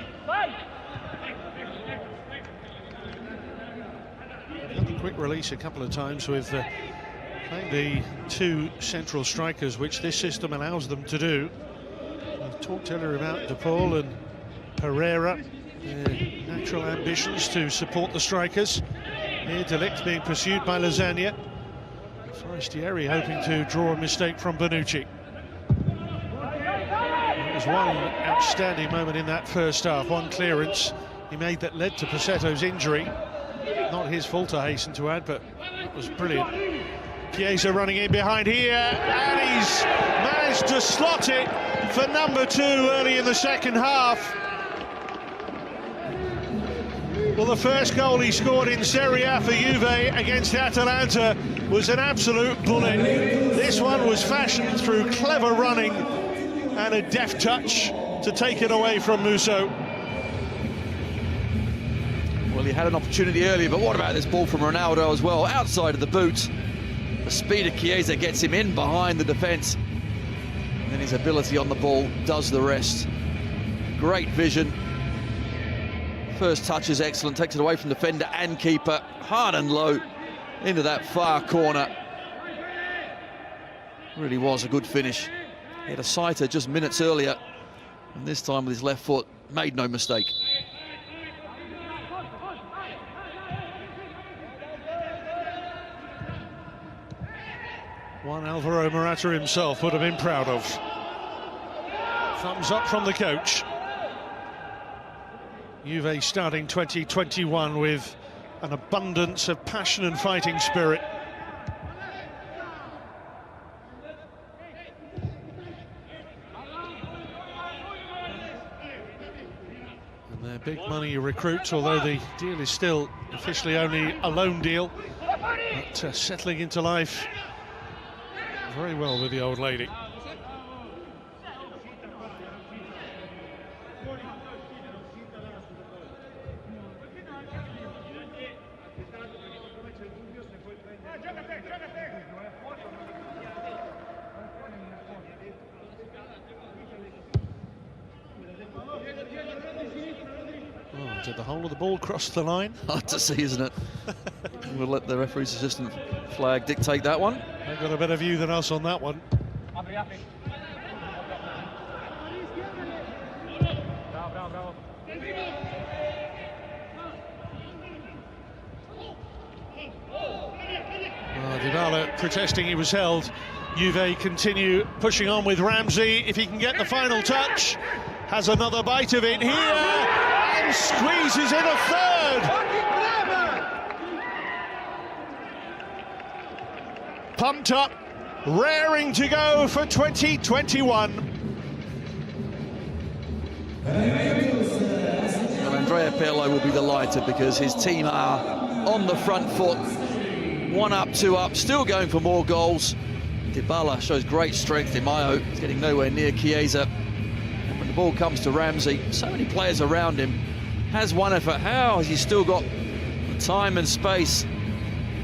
a quick release a couple of times with playing the two central strikers, which this system allows them to do. We've talked earlier about De Paul and Pereira, their natural ambitions to support the strikers. Here, De Ligt being pursued by Lasagna. Forestieri hoping to draw a mistake from Bonucci. There was one outstanding moment in that first half, one clearance he made that led to Passetto's injury. Not his fault, I hasten to add, but it was brilliant. Chiesa running in behind here, and he's managed to slot it for number 2 early in the second half. Well, the first goal he scored in Serie A for Juve against Atalanta was an absolute bullet. This one was fashioned through clever running and a deft touch to take it away from Musso. Well, he had an opportunity earlier, but what about this ball from Ronaldo as well? Outside of the boot. The speed of Chiesa gets him in behind the defence. And then his ability on the ball does the rest. Great vision. First touch is excellent, takes it away from defender and keeper. Hard and low into that far corner. Really was a good finish. He had a sighter just minutes earlier, and this time with his left foot, made no mistake. One Alvaro Morata himself would have been proud of. Thumbs up from the coach. Juve starting 2021 with an abundance of passion and fighting spirit. And their big money recruits, although the deal is still officially only a loan deal, but settling into life very well with the old lady. Did the whole of the ball cross the line? Hard to see, isn't it? We'll let the referee's assistant flag dictate that one. They've got a better view than us on that one. Dybala protesting he was held. Juve continue pushing on with Ramsey. If he can get the final touch, has another bite of it here and squeezes in a third. Pumped up, raring to go for 2021. Well, Andrea Pirlo will be delighted because his team are on the front foot. 1 up, 2 up, still going for more goals. Dybala shows great strength. Di Maio is getting nowhere near Chiesa. And when the ball comes to Ramsey, so many players around him. Has one effort. How has he still got the time and space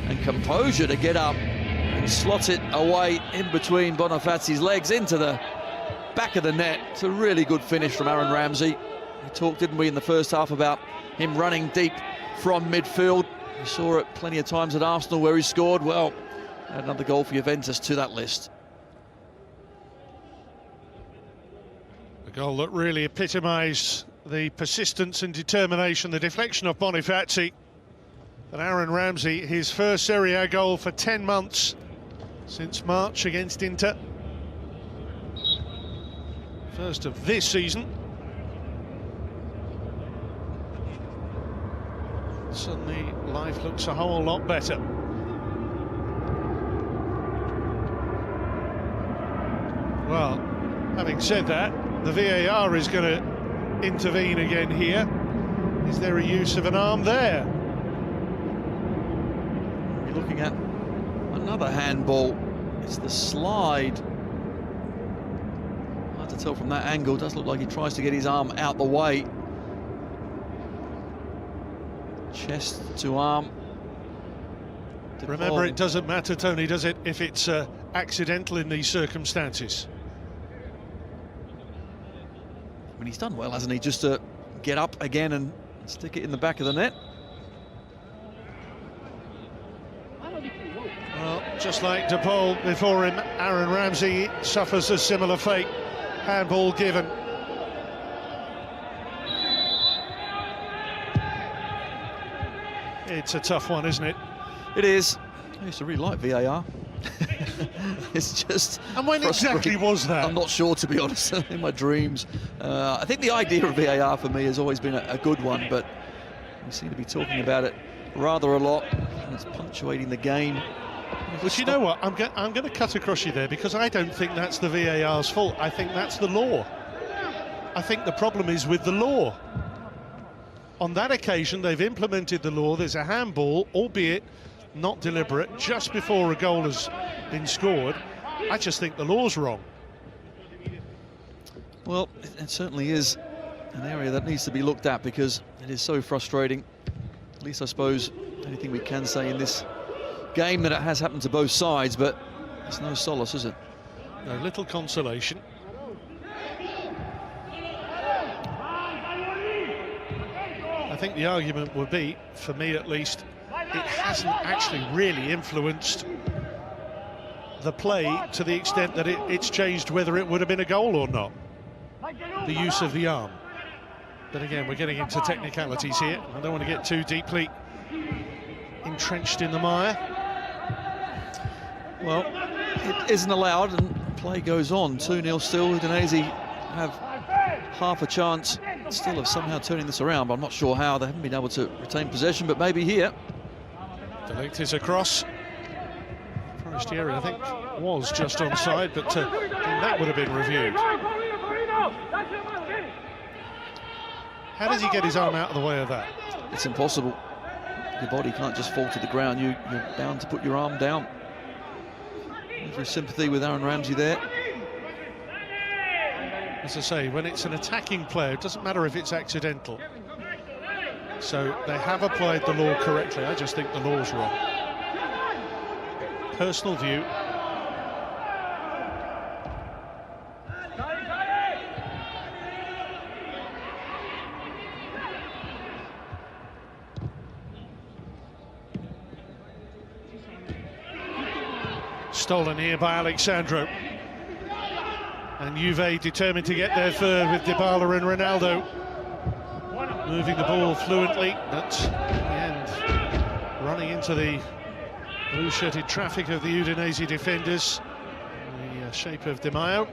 and composure to get up and slot it away in between Bonifaci's legs into the back of the net? It's a really good finish from Aaron Ramsey. We talked, didn't we, in the first half about him running deep from midfield. We saw it plenty of times at Arsenal where he scored. Well, add another goal for Juventus to that list. A goal that really epitomised the persistence and determination, the deflection of Bonifaci. And Aaron Ramsey, his first Serie A goal for 10 months since March against Inter. First of this season. Suddenly life looks a whole lot better. Well, having said that, the VAR is going to intervene again here. Is there a use of an arm there? You're looking at another handball. It's the slide. Hard to tell from that angle. It does look like he tries to get his arm out the way. Chest to arm. Remember, it doesn't matter, Tony, does it, if it's accidental in these circumstances? I mean, he's done well, hasn't he, just to get up again and stick it in the back of the net. Well, just like De Paul before him, Aaron Ramsey suffers a similar fate. Handball given. It's a tough one, isn't it? It is. I used to really like VAR. It's just. And when exactly was that? I'm not sure, to be honest. In my dreams, I think the idea of VAR for me has always been a good one, but we seem to be talking about it rather a lot, and it's punctuating the game. But you know what? I'm going to cut across you there, because I don't think that's the VAR's fault. I think that's the law. I think the problem is with the law. On that occasion, they've implemented the law. There's a handball, albeit not deliberate, just before a goal has been scored. I just think the law's wrong. Well, it certainly is an area that needs to be looked at, because it is so frustrating. At least I suppose anything we can say in this game that it has happened to both sides, but it's no solace, is it? No, little consolation. I think the argument would be, for me at least, it hasn't actually really influenced the play to the extent that it's changed whether it would have been a goal or not, the use of the arm. But again, we're getting into technicalities here. I don't want to get too deeply entrenched in the mire. Well, it isn't allowed, and play goes on. 2-0 still. Udinese have half a chance still of somehow turning this around, but I'm not sure how. They haven't been able to retain possession, but maybe here. De Ligt is across. Forestieri, I think, was just onside, but that would have been reviewed. How does he get his arm out of the way of that? It's impossible. Your body can't just fall to the ground. You're bound to put your arm down. Every sympathy with Aaron Ramsey there. As I say, when it's an attacking player, it doesn't matter if it's accidental. So they have applied the law correctly. I just think the law's wrong. Personal view. Stolen here by Alexandro. And Juve determined to get their third with Dybala and Ronaldo moving the ball fluently, but in the end running into the blue-shirted traffic of the Udinese defenders in the shape of Di Maio.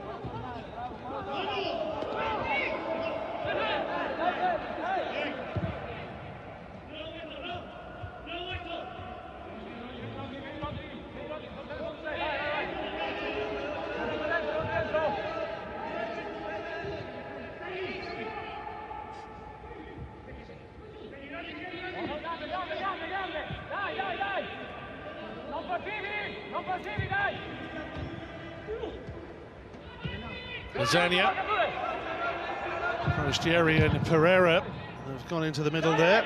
Lasagna, Forestieri and Pereira have gone into the middle there.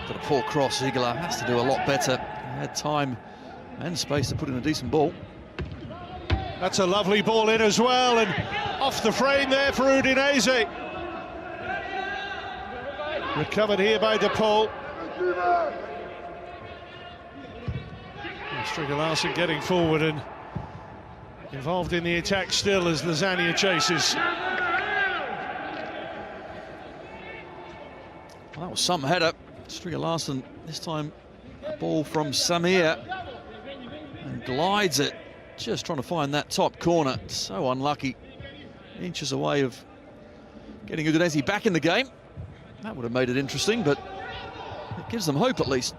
Got a poor cross. Igala has to do a lot better. He had time and space to put in a decent ball. That's a lovely ball in as well, and off the frame there for Udinese. Recovered here by De Paul. Stricker Larsen getting forward and involved in the attack still as Lasagna chases. Well, that was some header. Stricker Larsen, this time a ball from Samir, and glides it, just trying to find that top corner. So unlucky. Inches away of getting Udinese back in the game. That would have made it interesting, but it gives them hope at least.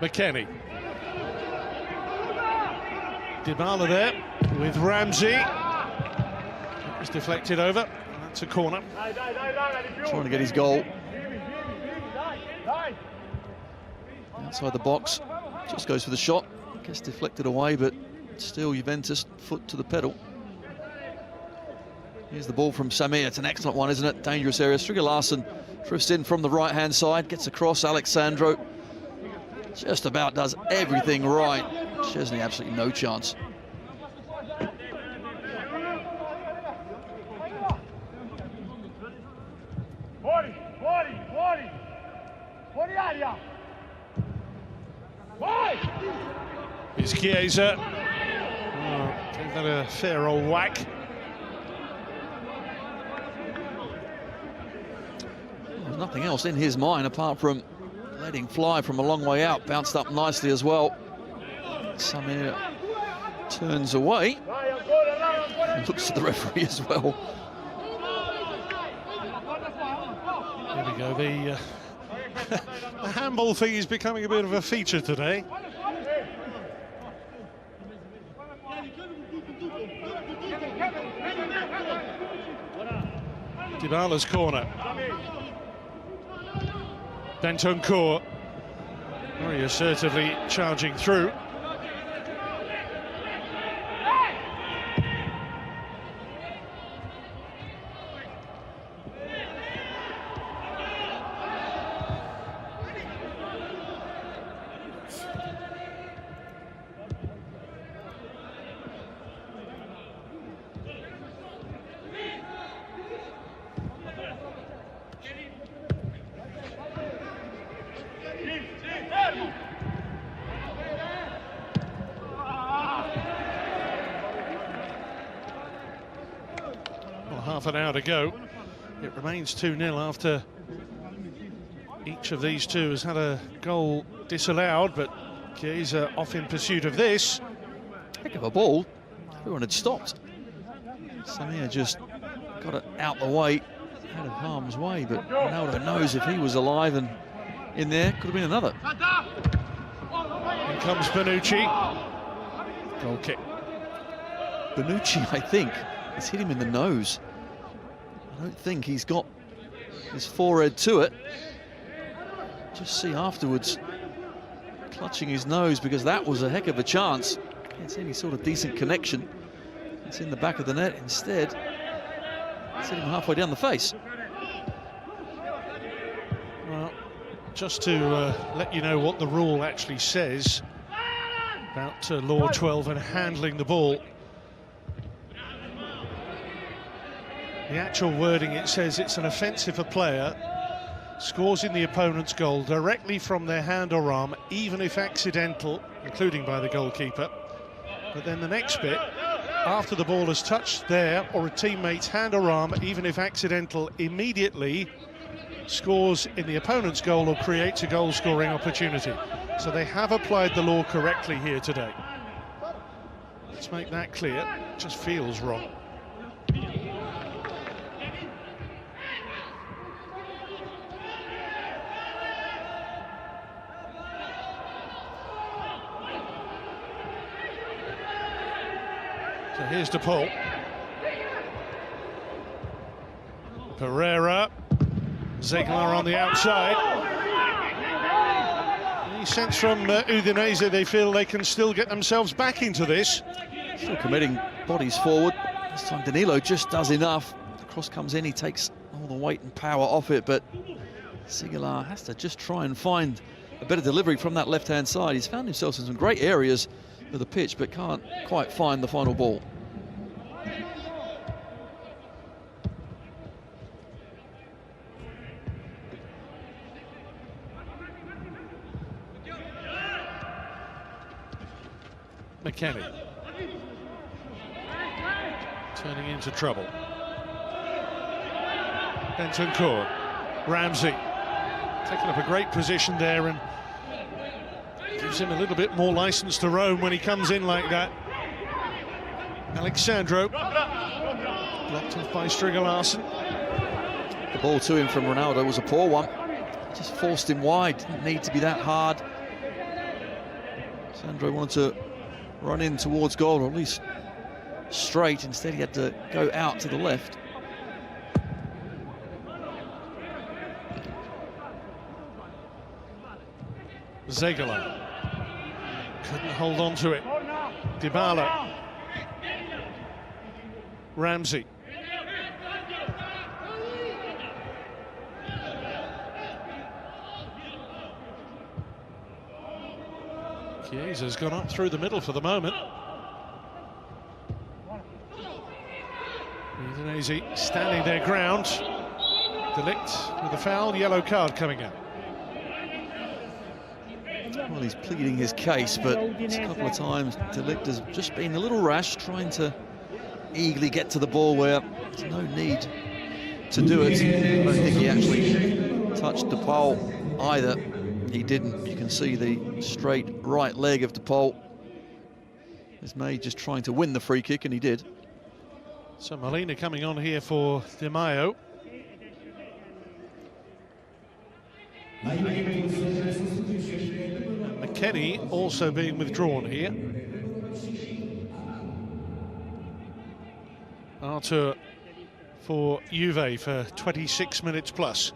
McKennie. Dybala there with Ramsey. It was deflected over. That's a corner. Trying to get his goal. Outside the box. Just goes for the shot. Gets deflected away, but still Juventus foot to the pedal. Here's the ball from Samir. It's an excellent one, isn't it? Dangerous area. Stricker Larsen drifts in from the right-hand side. Gets across. Alexandro just about does everything right. Chesney absolutely no chance. Here's Chiesa. Oh, gave that a fair old whack. There's nothing else in his mind apart from letting fly from a long way out. Bounced up nicely as well. Samir turns away and looks to the referee as well. Here we go. The handball thing is becoming a bit of a feature today. Dybala's corner. Bentancur very assertively charging through. Half an hour to go. It remains 2-0 after each of these two has had a goal disallowed, but Chiesa off in pursuit of this. Heck of a ball. Everyone had stopped. Samir just got it out the way, out of harm's way, but Ronaldo knows if he was alive and in there, could have been another. In comes Bonucci. Goal kick. Bonucci, I think, has hit him in the nose. I don't think he's got his forehead to it. Just see afterwards, clutching his nose, because that was a heck of a chance. Can't see any sort of decent connection. It's in the back of the net. Instead, it's hit him halfway down the face. Well, just to let you know what the rule actually says about Law 12 and handling the ball. The actual wording, it says it's an offence if a player scores in the opponent's goal directly from their hand or arm, even if accidental, including by the goalkeeper. But then the next bit, after the ball has touched their or a teammate's hand or arm, even if accidental, immediately scores in the opponent's goal or creates a goal-scoring opportunity. So they have applied the law correctly here today. Let's make that clear. It just feels wrong. So here's De Paul. Pereira. Zegler on the outside. Any sense from Udinese they feel they can still get themselves back into this? Still committing bodies forward. This time Danilo just does enough. The cross comes in, he takes all the weight and power off it, but Sigala has to just try and find a better delivery from that left-hand side. He's found himself in some great areas of the pitch, but can't quite find the final ball. McKennie turning into trouble. Bentancur, Ramsey taking up a great position there and gives him a little bit more license to roam when he comes in like that. Alexandro blocked off by Stringer Larsen. The ball to him from Ronaldo was a poor one. Just forced him wide. Didn't need to be that hard. Alexandro wanted to run in towards goal, or at least straight. Instead, he had to go out to the left. Zegler couldn't hold on to it. Dybala. Ramsey. Chiesa's gone up through the middle for the moment. Udinese standing their ground. Delict with a foul, yellow card coming out. Well, he's pleading his case, but a couple of times Delict has just been a little rash, trying to eagerly get to the ball where there's no need to do it. I don't think he actually touched De Paul either. He didn't. You can see the straight right leg of De Paul. Is made just trying to win the free kick, and he did. So Molina coming on here for Di Maio. McKennie also being withdrawn here. Arthur for Juve for 26 minutes plus.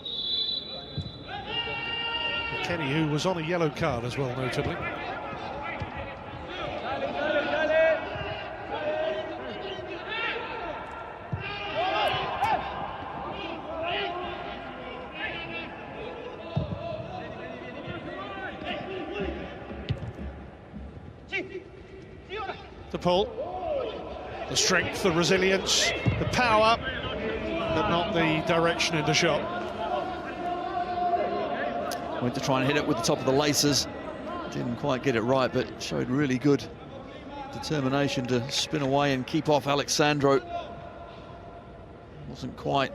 McKennie, who was on a yellow card as well, notably. De Paul, the strength, the resilience, the power, but not the direction in the shot. Went to try and hit it with the top of the laces. Didn't quite get it right, but showed really good determination to spin away and keep off Alexandro. Wasn't quite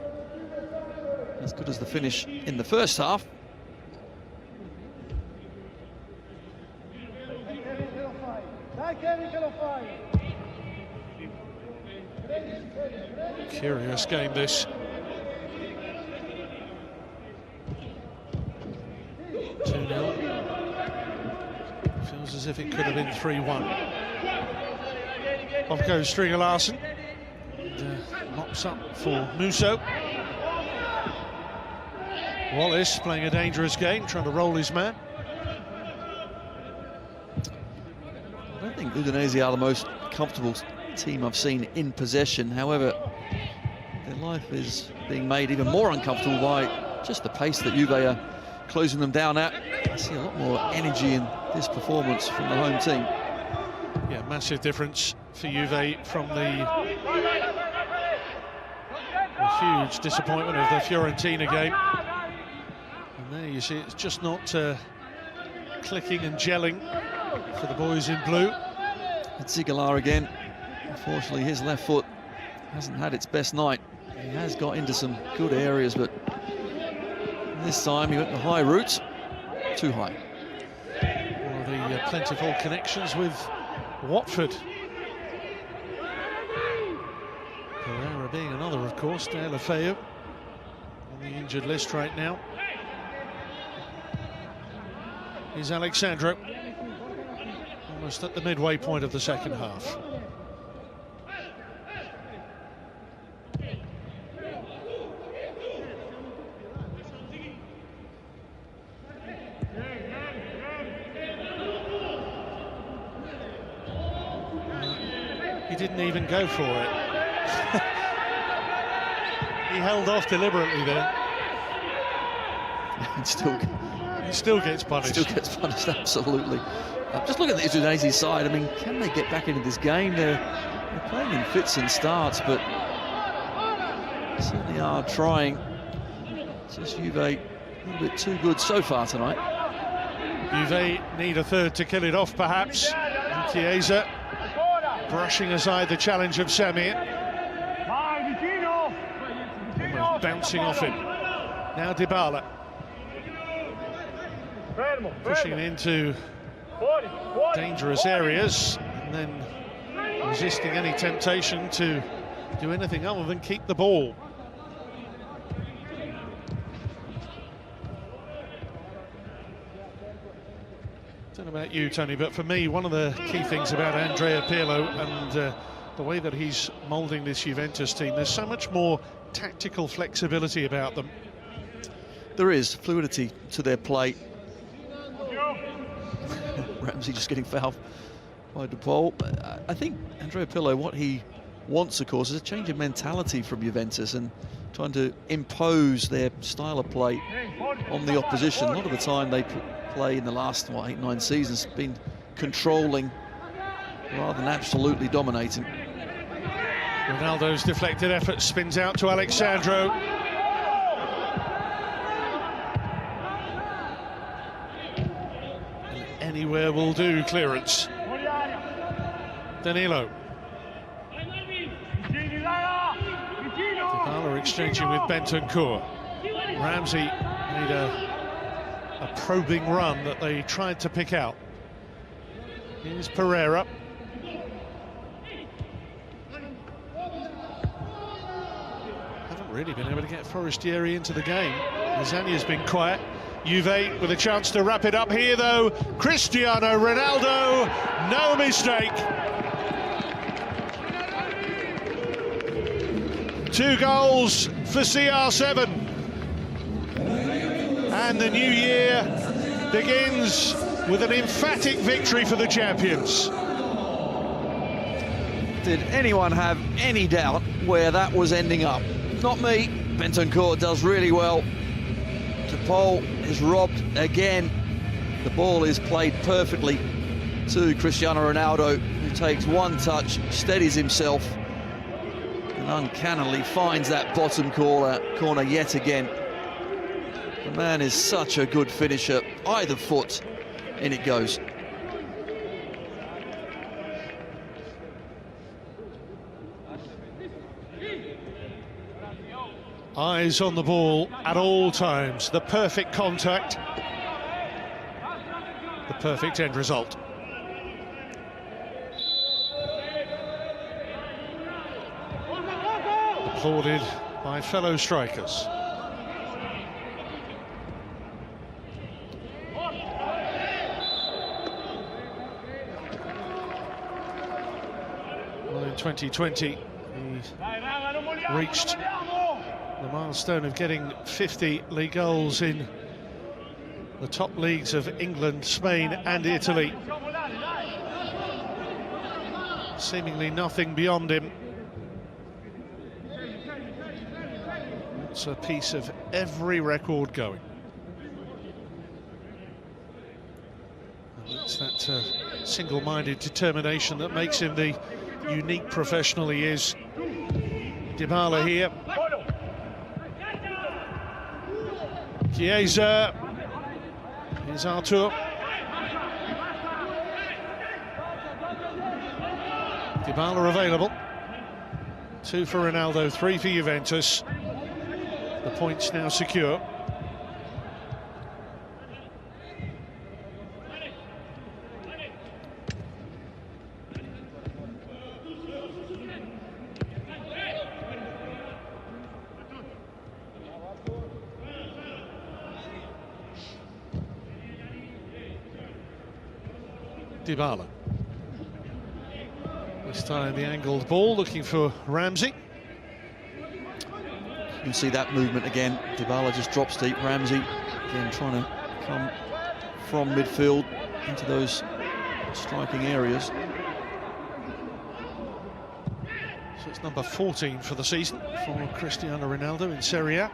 as good as the finish in the first half. Curious game, this. 2-0. Feels as if it could have been 3-1. Off goes Stringer Larsen. Mops up for Musso. Wallace playing a dangerous game, trying to roll his man. I don't think Udinese are the most comfortable team I've seen in possession. However, their life is being made even more uncomfortable by just the pace that Juve are closing them down at. I see a lot more energy in this performance from the home team. Yeah, massive difference for Juve from the huge disappointment of the Fiorentina game. And there you see it's just not clicking and gelling for the boys in blue. It's Ziegler again. Unfortunately, his left foot hasn't had its best night. He has got into some good areas, but this time he went the high route, too high. One of the plentiful connections with Watford. Pereira being another, of course. De La Feu on the injured list right now. Here's Alexandro, almost at the midway point of the second half. He didn't even go for it. He held off deliberately there. He still gets punished. Still gets punished, absolutely. Just look at the Udinese side. I mean, can they get back into this game? They're playing in fits and starts, but certainly are trying. It's just Juve a little bit too good so far tonight. Juve need a third to kill it off, perhaps. And Chiesa brushing aside the challenge of Samir. Almost bouncing off him. Now Dybala. Pushing him into dangerous areas and then resisting any temptation to do anything other than keep the ball. I don't know about you, Tony, but for me, one of the key things about Andrea Pirlo and the way that he's moulding this Juventus team, there's so much more tactical flexibility about them. There is fluidity to their play. Ramsey just getting fouled by De Paul. I think Andrea Pirlo, what he wants, of course, is a change of mentality from Juventus and trying to impose their style of play on the opposition. A lot of the time they play in the last 8-9 seasons been controlling rather than absolutely dominating. Ronaldo's deflected effort spins out to Alexandro. Anywhere will do clearance. Danilo. Dybala exchanging with Bentancur. Ramsey made a probing run that they tried to pick out. Here's Pereira. Haven't really been able to get Forestieri into the game. Lasagna's been quiet. Juve with a chance to wrap it up here, though. Cristiano Ronaldo, no mistake. 2 goals for CR7. And the new year begins with an emphatic victory for the champions. Did anyone have any doubt where that was ending up? Not me. Bentancur does really well. De Paul is robbed again. The ball is played perfectly to Cristiano Ronaldo, who takes one touch, steadies himself, and uncannily finds that bottom corner yet again. The man is such a good finisher. Either foot, in it goes. Eyes on the ball at all times. The perfect contact. The perfect end result. Applauded by fellow strikers. Well, in 2020, he reached the milestone of getting 50 league goals in the top leagues of England, Spain and Italy. Seemingly nothing beyond him. It's a piece of every record going. that single-minded determination that makes him the unique professional he is. Dybala here. Chiesa. Here's Artur. Dybala available. 2 for Ronaldo, 3 for Juventus. The points now secure. Dybala. This time the angled ball, looking for Ramsey. You see that movement again. Dybala just drops deep. Ramsey again trying to come from midfield into those striking areas. So it's number 14 for the season for Cristiano Ronaldo in Serie A.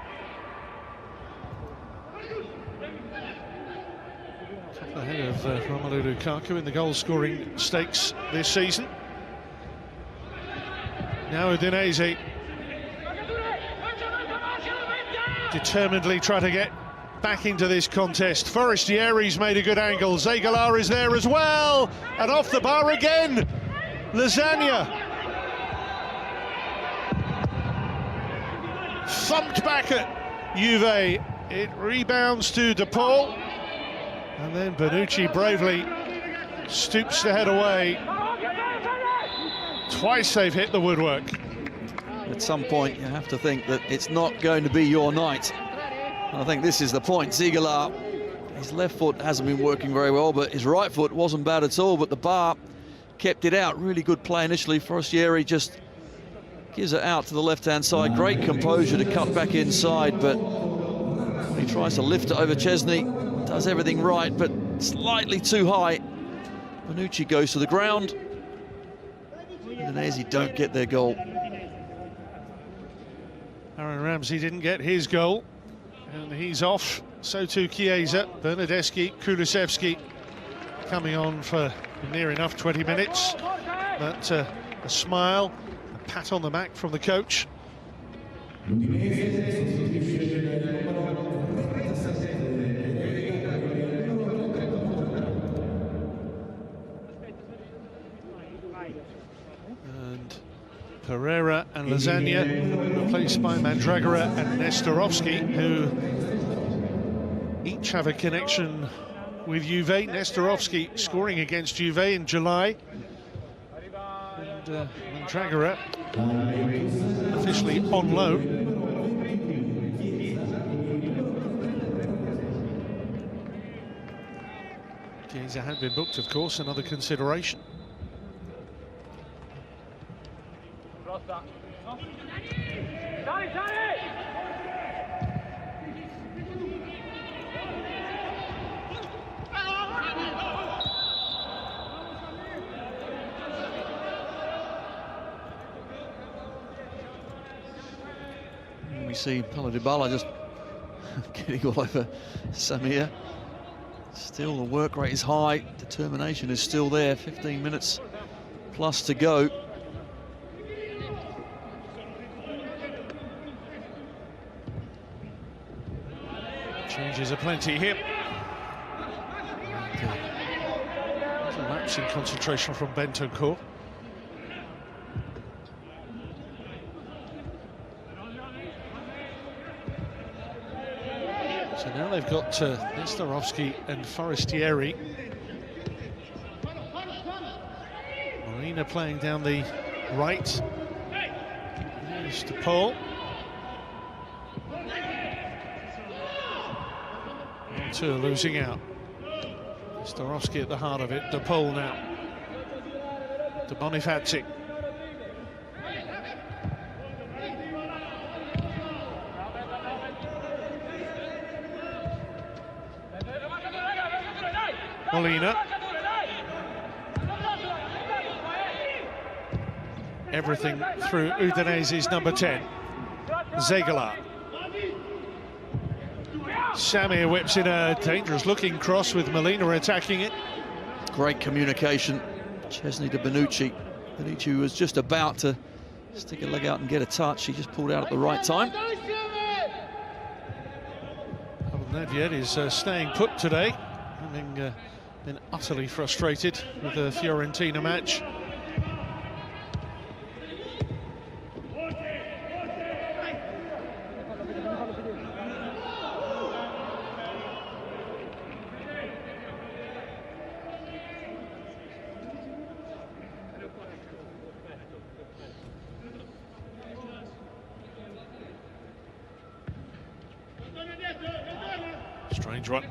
Ahead of Romelu Lukaku in the goal-scoring stakes this season. Now Udinese determinedly try to get back into this contest. Forestieri's made a good angle. Zegala is there as well, and off the bar again. Lasagna thumped back at Juve. It rebounds to De Paul. And then Bonucci bravely stoops to head away. Twice they've hit the woodwork. At some point, you have to think that it's not going to be your night. I think this is the point. Zegala, his left foot hasn't been working very well, but his right foot wasn't bad at all. But the bar kept it out. Really good play initially. Forestieri just gives it out to the left-hand side. Great composure to cut back inside, but he tries to lift it over Chesney. Does everything right, but slightly too high. Bonucci goes to the ground. Udinese don't get their goal. Aaron Ramsey didn't get his goal, and he's off. So too Chiesa, Bernardeschi, Kulusevski coming on for near enough 20 minutes. But a smile, a pat on the back from the coach. Pereira and Lasagna replaced by Mandragora and Nestorovski, who each have a connection with Juve. Nestorovski scoring against Juve in July, and Mandragora officially on loan. Chiesa had been booked, of course, another consideration. We see Paulo Dybala just getting all over Samir. Still the work rate is high, determination is still there. 15 minutes plus to go. Changes are plenty here. And, a lapse in concentration from Bentancur. So now they've got Nestorovski and Forestieri. Molina playing down the right. There's De Paul. Two losing out. Nestorovski at the heart of it. De Paul now. To Bonifazi. Molina. Everything through Udinese's number 10. Zegala. Samir whips in a dangerous looking cross with Molina attacking it. Great communication. Chesney to Bonucci. Bonucci was just about to stick a leg out and get a touch. He just pulled out at the right time. Nedved is staying put today, having been utterly frustrated with the Fiorentina match. Strange one.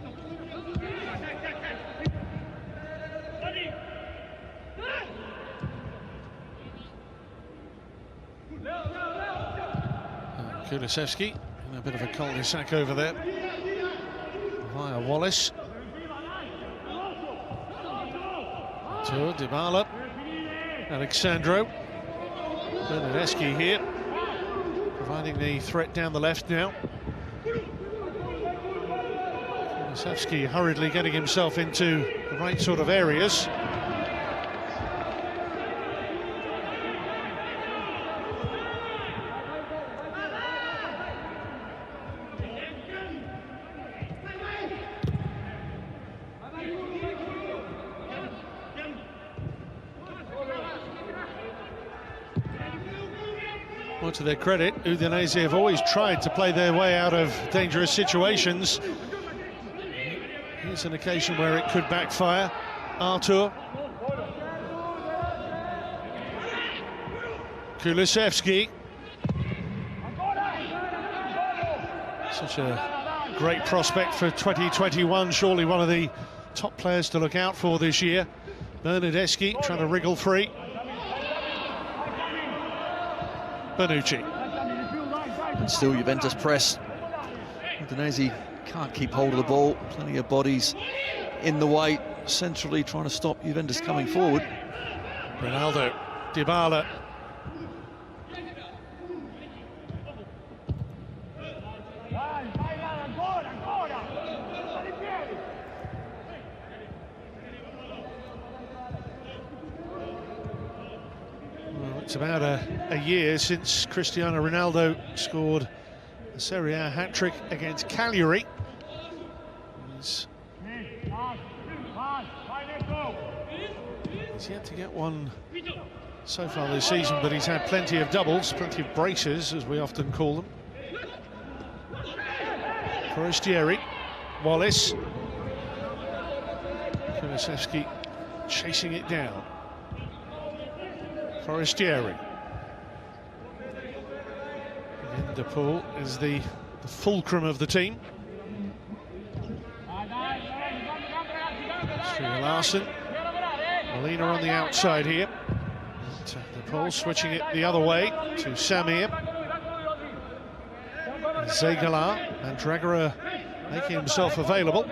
Kulusevski in a bit of a cul-de-sac over there via Wallace. To Dybala, Alexandro, Bernardeschi here, providing the threat down the left now. Kulusevski hurriedly getting himself into the right sort of areas. Well, to their credit, Udinese have always tried to play their way out of dangerous situations. Here's an occasion where it could backfire. Artur. Kulusevski. Such a great prospect for 2021, surely one of the top players to look out for this year. Bernardeschi trying to wriggle free. Bonucci. And still Juventus press. Udinese can't keep hold of the ball. Plenty of bodies in the way, centrally trying to stop Juventus coming forward. Ronaldo, Dybala. It's about a year since Cristiano Ronaldo scored a Serie A hat-trick against Cagliari. He's yet to get one so far this season, but he's had plenty of doubles, plenty of braces, as we often call them. Forestieri, Wallace. Kulusevski chasing it down. Forestieri. Again, De Paul is the fulcrum of the team. Larson. Molina on the outside here. De Paul switching it the other way to Samir. Zegala and Dragara making himself available.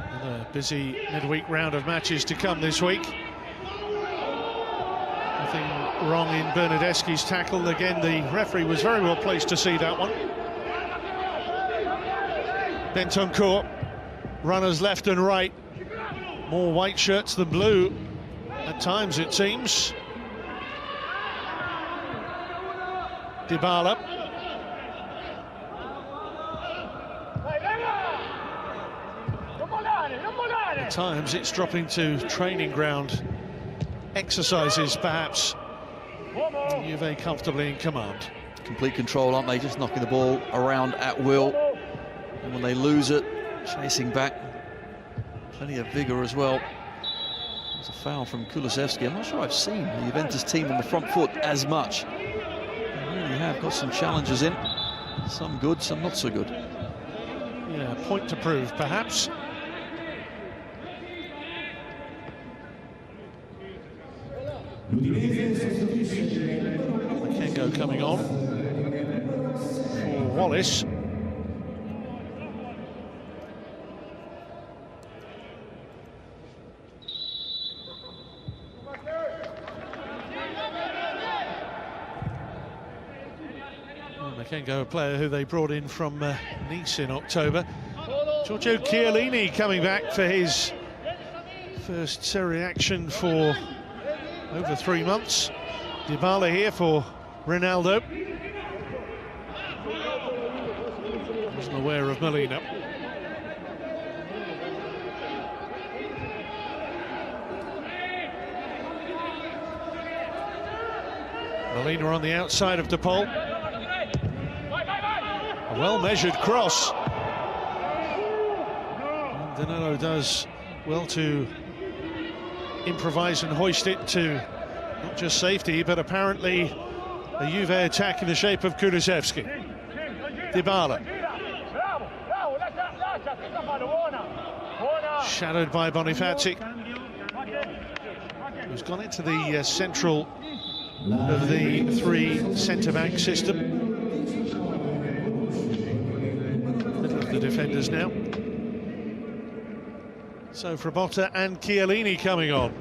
Another busy midweek round of matches to come this week. Nothing wrong in Bernardeschi's tackle. Again, the referee was very well placed to see that one. Bentancur, runners left and right. More white shirts than blue at times, it seems. Dybala. At times it's dropping to training ground exercises, perhaps. Juve comfortably in command. Complete control, aren't they? Just knocking the ball around at will. And when they lose it, chasing back. Plenty of vigour as well. There's a foul from Kulusevski. I'm not sure I've seen the Juventus team on the front foot as much. They really have got some challenges in. Some good, some not so good. Yeah, point to prove, perhaps. Makengo coming on for Wallace. Kengo, a player who they brought in from Nice in October. Giorgio Chiellini coming back for his first Serie A action for over 3 months. Dybala here for Ronaldo. Wasn't aware of Molina. Molina on the outside of De Paul. A well-measured cross. And Danilo does well to improvise and hoist it to not just safety, but apparently a Juve attack in the shape of Kulusevski. Dybala. Shadowed by Bonifazi, who's gone into the central of the 3 centre-back system. Middle of the defenders now. So Frabotta and Chiellini coming on.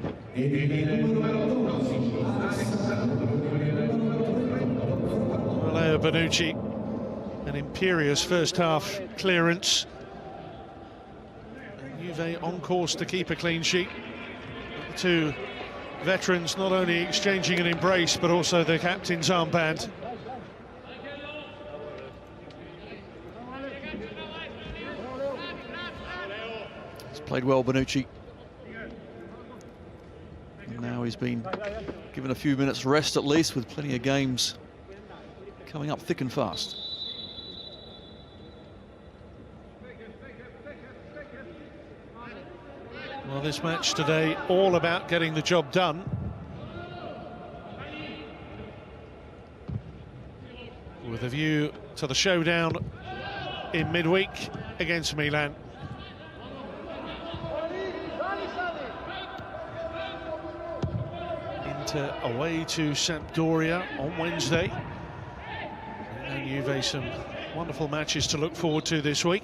Leo Bonucci, an imperious first half clearance. Juve on course to keep a clean sheet. The two veterans not only exchanging an embrace, but also the captain's armband. He's played well, Bonucci. And now he's been given a few minutes rest at least, with plenty of games coming up thick and fast. Well, this match today, all about getting the job done. With a view to the showdown in midweek against Milan. Inter away to Sampdoria on Wednesday. And Juve some wonderful matches to look forward to this week.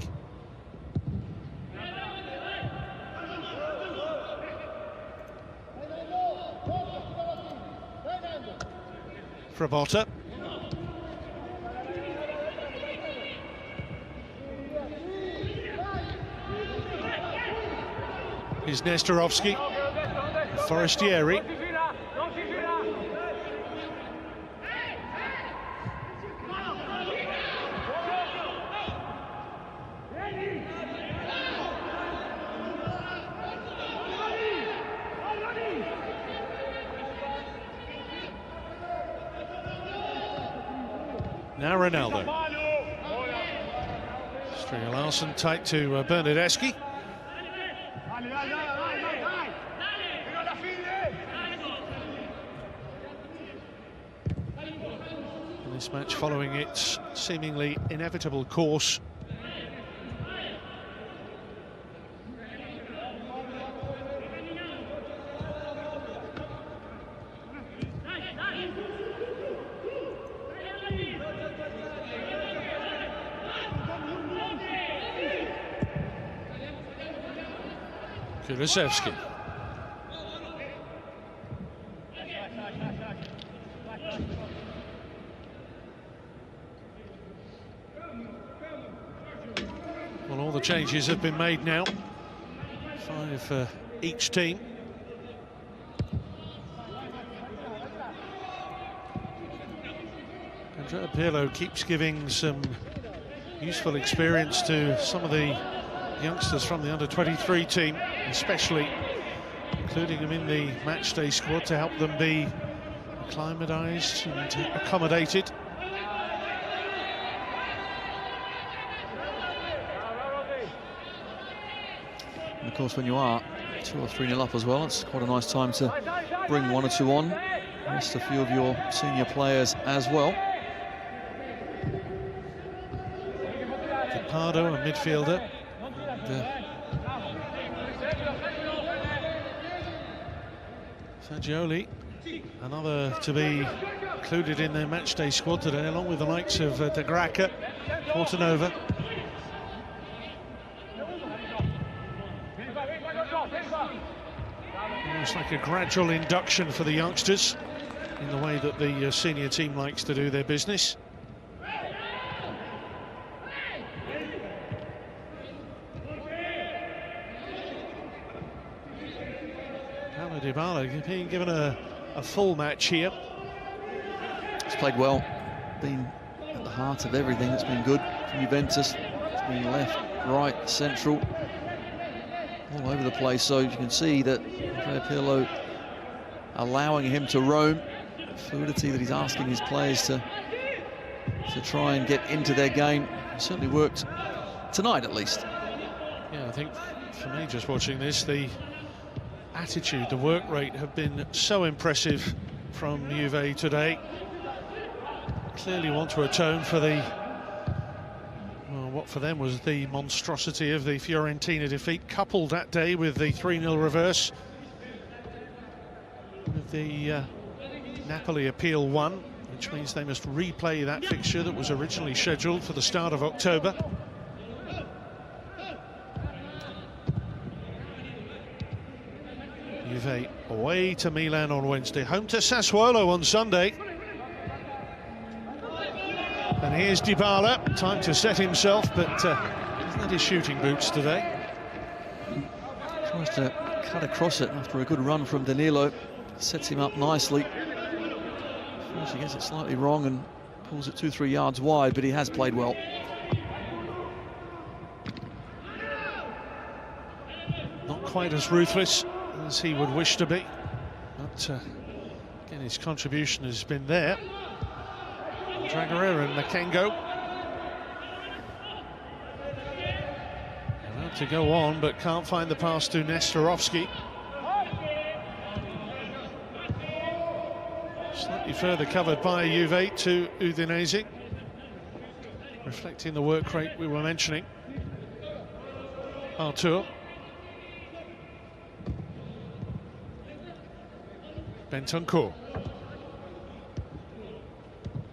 Frabotta. Is Nestorovski. Forestieri. Now Ronaldo. Stringer Larsen tight to Bernardeschi. And this match following its seemingly inevitable course. Kulusevski. Well, all the changes have been made now. 5 for each team. Andrea Pirlo keeps giving some useful experience to some of the youngsters from the under-23 team, especially including them in the matchday squad to help them be acclimatised and accommodated. And of course, when you are 2 or 3-0 up as well, it's quite a nice time to bring 1 or 2 on. Rest a few of your senior players as well. Pardo, a midfielder. Fagioli, another to be included in their matchday squad today, along with the likes of De Gracca, Portanova. Almost like a gradual induction for the youngsters in the way that the senior team likes to do their business. Dybala being given a full match here. He's played well, been at the heart of everything that's been good for Juventus. It's been left, right, central, all over the place. So you can see that Andrea Pirlo allowing him to roam, fluidity that he's asking his players to try and get into their game. It certainly worked tonight, at least. Yeah, I think for me, just watching this, the attitude, the work rate have been so impressive from Juve today. Clearly want to atone for the, well, what for them was the monstrosity of the Fiorentina defeat, coupled that day with the 3-0 reverse, with the Napoli appeal won, which means they must replay that fixture that was originally scheduled for the start of October. Juve away to Milan on Wednesday, home to Sassuolo on Sunday. And here's Dybala, time to set himself, but isn't that his shooting boots today? Tries to cut across it after a good run from Danilo. Sets him up nicely. He gets it slightly wrong and pulls it 2-3 yards wide, but he has played well. Not quite as ruthless as he would wish to be, but again, his contribution has been there. Dragoreira and Makengo about to go on, but can't find the pass to Nestorovski. Slightly further covered by Juve to Udinese, reflecting the work rate we were mentioning. Artur. Bentancur.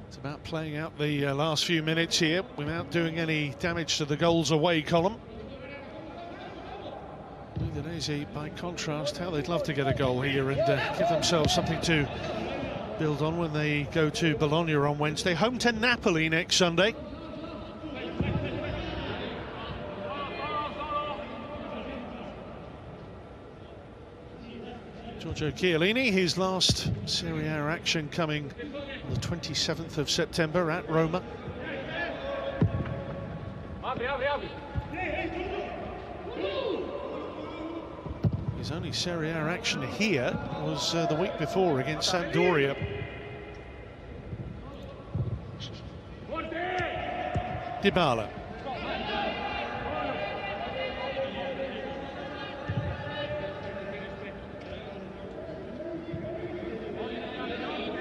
It's about playing out the last few minutes here without doing any damage to the goals away column. Udinese, by contrast, how they'd love to get a goal here and give themselves something to build on when they go to Bologna on Wednesday. Home to Napoli next Sunday. Giorgio Chiellini, his last Serie A action coming on the 27th of September at Roma. His only Serie A action here was the week before against Sampdoria. Dybala.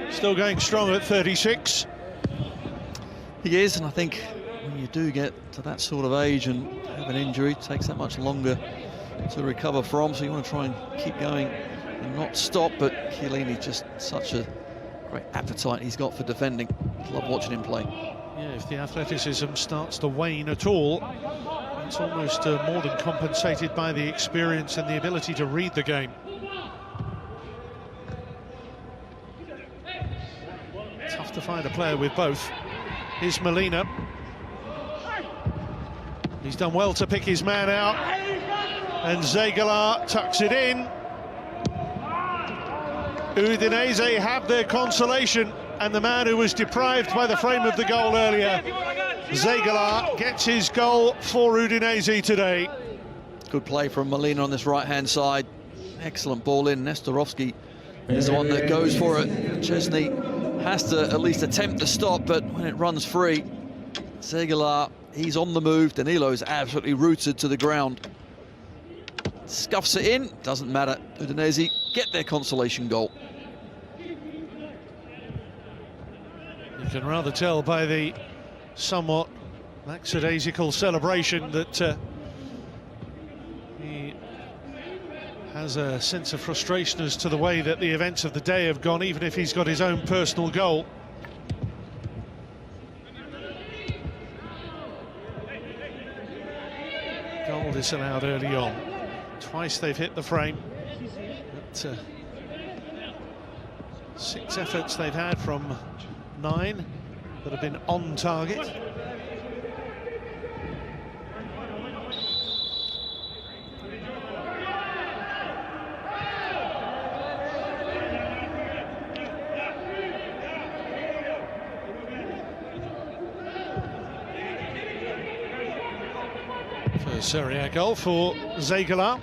Still going strong at 36. He is, and I think when you do get to that sort of age and have an injury, it takes that much longer to recover from, so you want to try and keep going and not stop. But Chiellini, just such a great appetite he's got for defending. Love watching him play. Yeah, if the athleticism starts to wane at all, it's almost more than compensated by the experience and the ability to read the game. Tough to find a player with both. Here's Molina. He's done well to pick his man out, and Zegala tucks it in. Udinese have their consolation, and the man who was deprived by the frame of the goal earlier, Zegala, gets his goal for Udinese today. Good play from Molina on this right-hand side. Excellent ball in. Nestorovski is the one that goes for it. Chesney has to at least attempt to stop, but when it runs free, Zegala, he's on the move. Danilo's absolutely rooted to the ground. Scuffs it in, doesn't matter. Udinese get their consolation goal. You can rather tell by the somewhat lackadaisical celebration that he has a sense of frustration as to the way that the events of the day have gone, even if he's got his own personal goal. Goal disallowed early on. Twice they've hit the frame. But 6 efforts they've had from 9 that have been on target. Serie A goal for Zegala.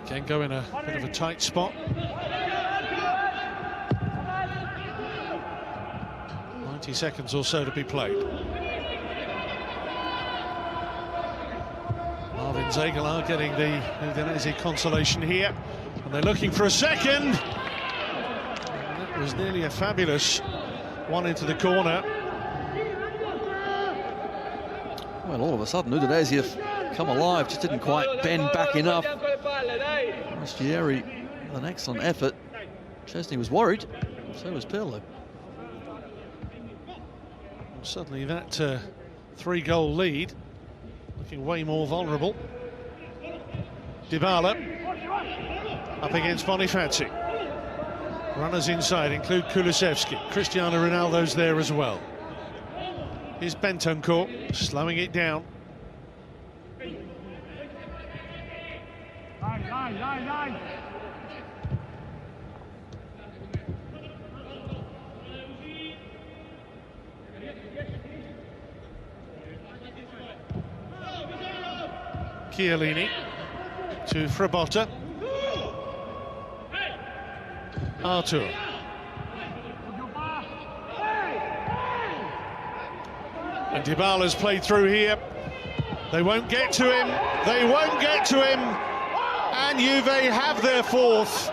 Again, go in a bit of a tight spot. 90 seconds or so to be played. Marvin Zegala getting the Udinese consolation here, and they're looking for a second. That was nearly a fabulous one into the corner. Well, all of a sudden, Udinese have come alive, just didn't quite bend back enough. Rastieri with an excellent effort. Chesney was worried, so was Pirlo. Well, suddenly that 3-goal lead looking way more vulnerable. Dybala up against Bonifazi. Runners inside include Kulusevski. Cristiano Ronaldo's there as well. Here's Bentancur slowing it down. Chiellini to Frabotta. Artur. And Dybala's played through here. They won't get to him. They won't get to him. And Juve have their fourth.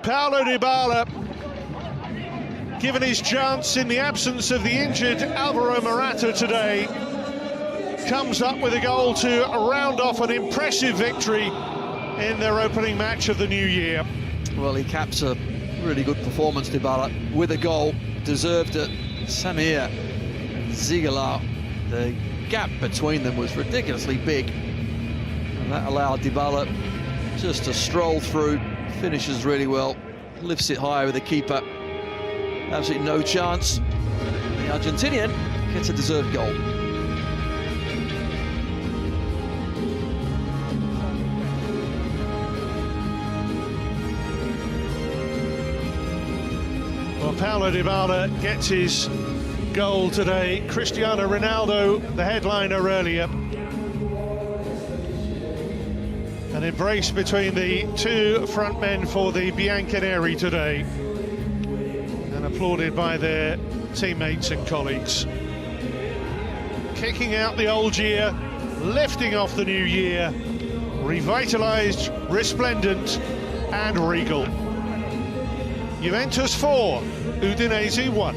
Paulo Dybala, given his chance in the absence of the injured Alvaro Morata today, comes up with a goal to round off an impressive victory in their opening match of the new year. Well, he caps a really good performance, Dybala, with a goal. Deserved it. Samir and Zegala, the gap between them was ridiculously big, and that allowed Dybala just to stroll through. Finishes really well, lifts it high with the keeper. Absolutely no chance. The Argentinian gets a deserved goal. Well, Paulo Dybala gets his goal today. Cristiano Ronaldo, the headliner earlier. An embrace between the two front men for the Bianconeri today, and applauded by their teammates and colleagues. Kicking out the old year, lifting off the new year, revitalised, resplendent and regal. Juventus 4, Udinese 1.